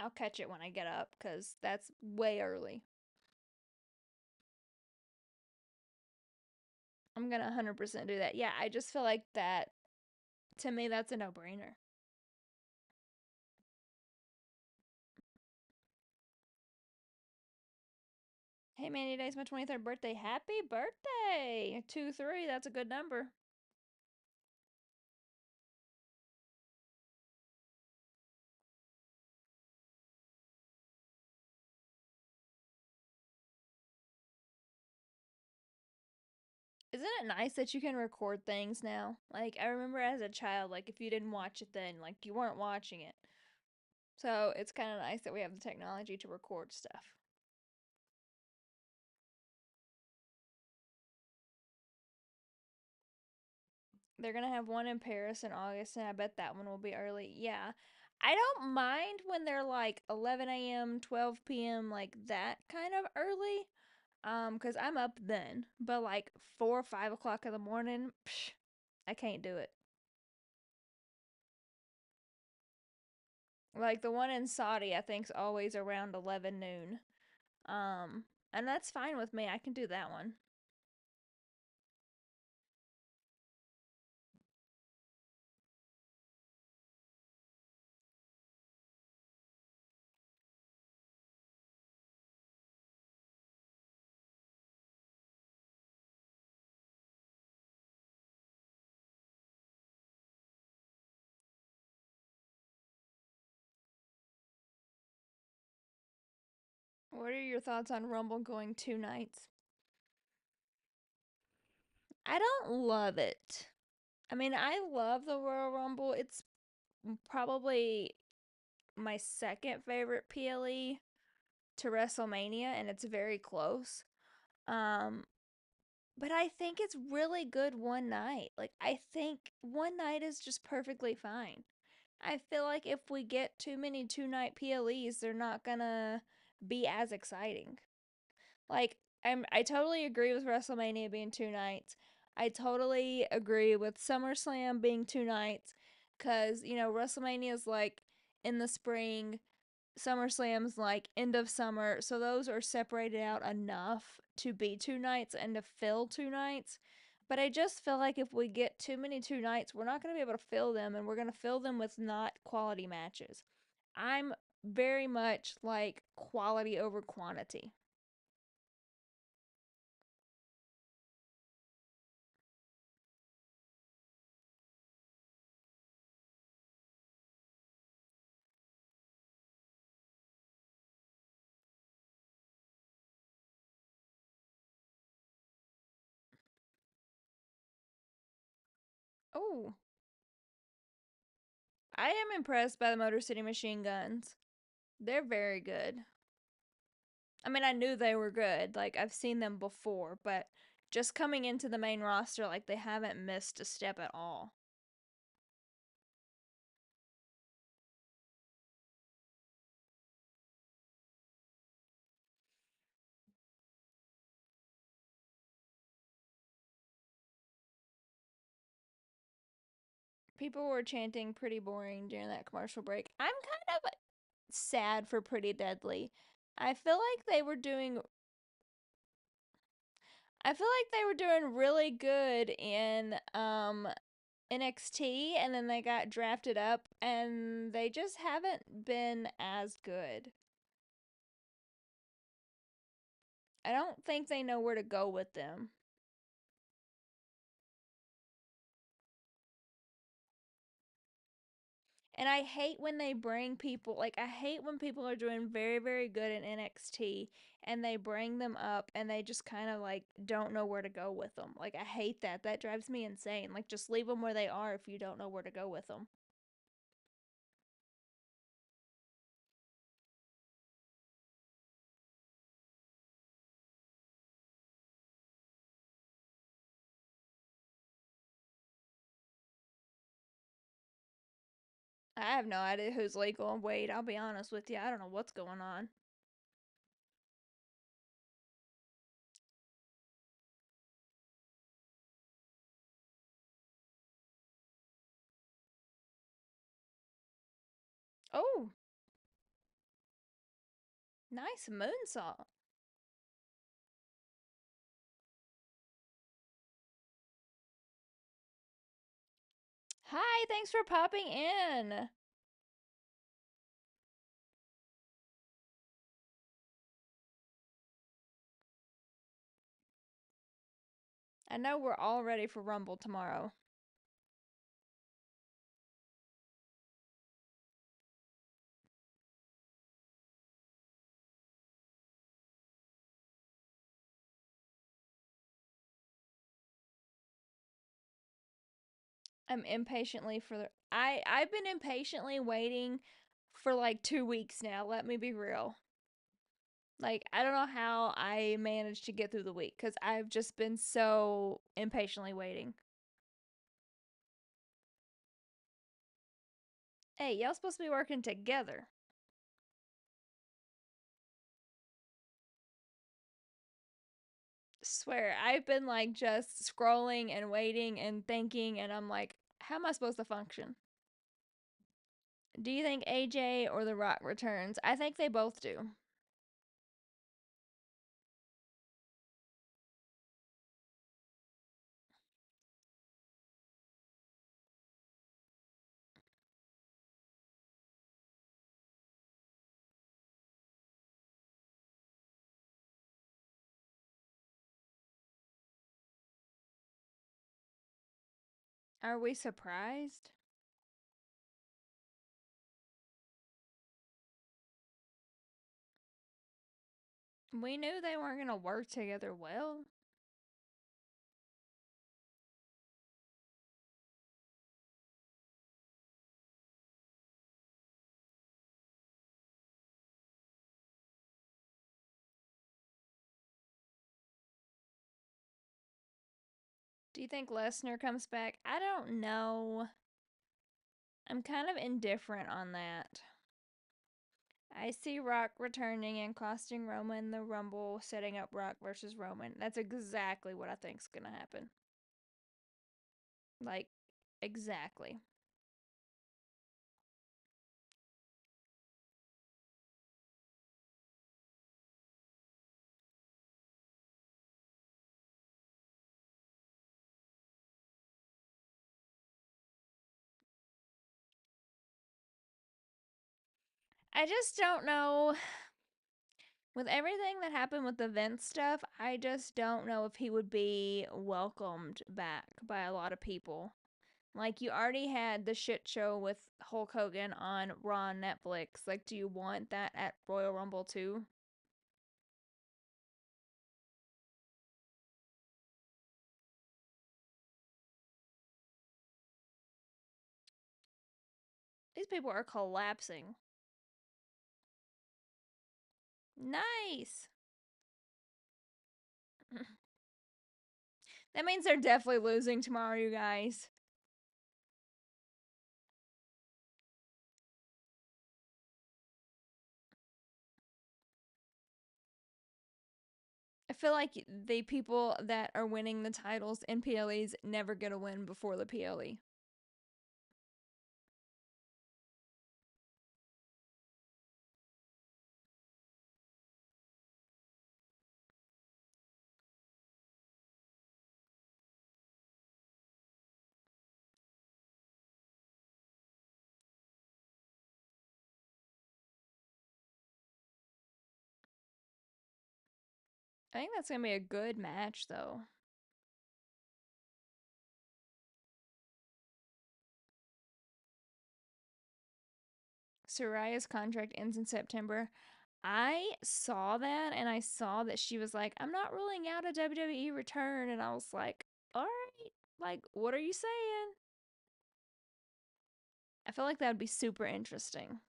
I'll catch it when I get up because that's way early. I'm gonna 100% do that. Yeah, I just feel like that. To me, that's a no-brainer. Hey, Manny, today's my 23rd birthday. Happy birthday! 2-3, that's a good number. Isn't it nice that you can record things now? Like, I remember as a child, like, if you didn't watch it then, like, you weren't watching it. So it's kind of nice that we have the technology to record stuff. They're gonna have one in Paris in August, and I bet that one will be early. Yeah. I don't mind when they're like 11 a.m., 12 p.m., like that kind of early. Cause I'm up then. But like 4 or 5 o'clock in the morning, psh, I can't do it. Like the one in Saudi, I think's always around 11 noon. Um, and that's fine with me. I can do that one. What are your thoughts on Rumble going 2 nights? I don't love it. I mean, I love the Royal Rumble. It's probably my second favorite PLE to WrestleMania, and it's very close. Um, but I think it's really good one night. Like, I think one night is just perfectly fine. I feel like if we get too many 2 night PLEs, they're not gonna be as exciting. Like, I totally agree with WrestleMania being 2 nights. I totally agree with SummerSlam being 2 nights because, WrestleMania is like in the spring, SummerSlam's like end of summer. So those are separated out enough to be 2 nights and to fill 2 nights. But I just feel like if we get too many 2 nights, we're not going to be able to fill them and we're going to fill them with not quality matches. I'm very much like quality over quantity. Oh, I am impressed by the Motor City Machine Guns. They're very good. I mean, I knew they were good. Like, I've seen them before, but just coming into the main roster, like, they haven't missed a step at all. People were chanting pretty boring during that commercial break. I'm kind of sad for Pretty Deadly. I feel like they were doing I feel like they were doing really good in NXT and then they got drafted up and they just haven't been as good. I don't think they know where to go with them. And I hate when they bring people, like, I hate when people are doing very, very good in NXT and they bring them up and they just kind of, like, don't know where to go with them. Like, I hate that. That drives me insane. Like, just leave them where they are if you don't know where to go with them. I have no idea who's legal. Wait, I'll be honest with you. I don't know what's going on. Oh, nice moonsault. Hi, thanks for popping in. I know we're all ready for Rumble tomorrow. I'm impatiently for the I've been impatiently waiting for like 2 weeks now. Let me be real. Like I don't know how I managed to get through the week cuz I've just been so impatiently waiting. Hey, y'all supposed to be working together. Swear, I've been like just scrolling and waiting and thinking and I'm like, how am I supposed to function? Do you think AJ or The Rock returns? I think they both do. Are we surprised? We knew they weren't going to work together well. Do you think Lesnar comes back? I don't know. I'm kind of indifferent on that. I see Rock returning and costing Roman the Rumble, setting up Rock versus Roman. That's exactly what I think's gonna happen. Like, exactly. I just don't know. With everything that happened with the Vince stuff, I just don't know if he would be welcomed back by a lot of people. Like, you already had the shit show with Hulk Hogan on Raw on Netflix. Like, do you want that at Royal Rumble too? These people are collapsing. Nice. That means they're definitely losing tomorrow, you guys. I feel like the people that are winning the titles in PLEs never get a win before the PLE. I think that's going to be a good match, though. Soraya's contract ends in September. I saw that and I saw that she was like, I'm not ruling out a WWE return. And I was like, all right, like, what are you saying? I feel like that would be super interesting.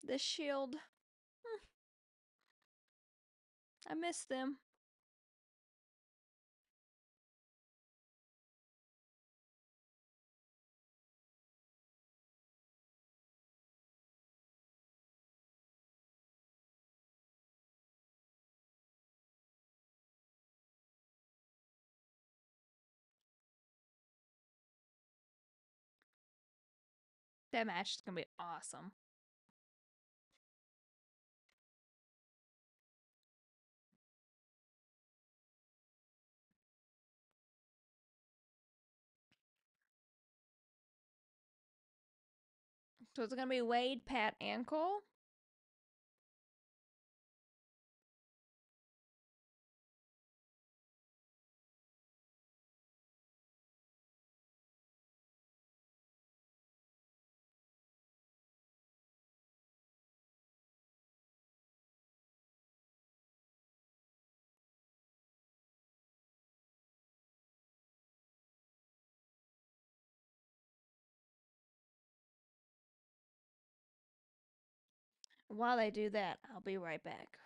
The Shield, I miss them. That match is going to be awesome. So it's going to be Wade, Pat, and Cole. While they do that, I'll be right back.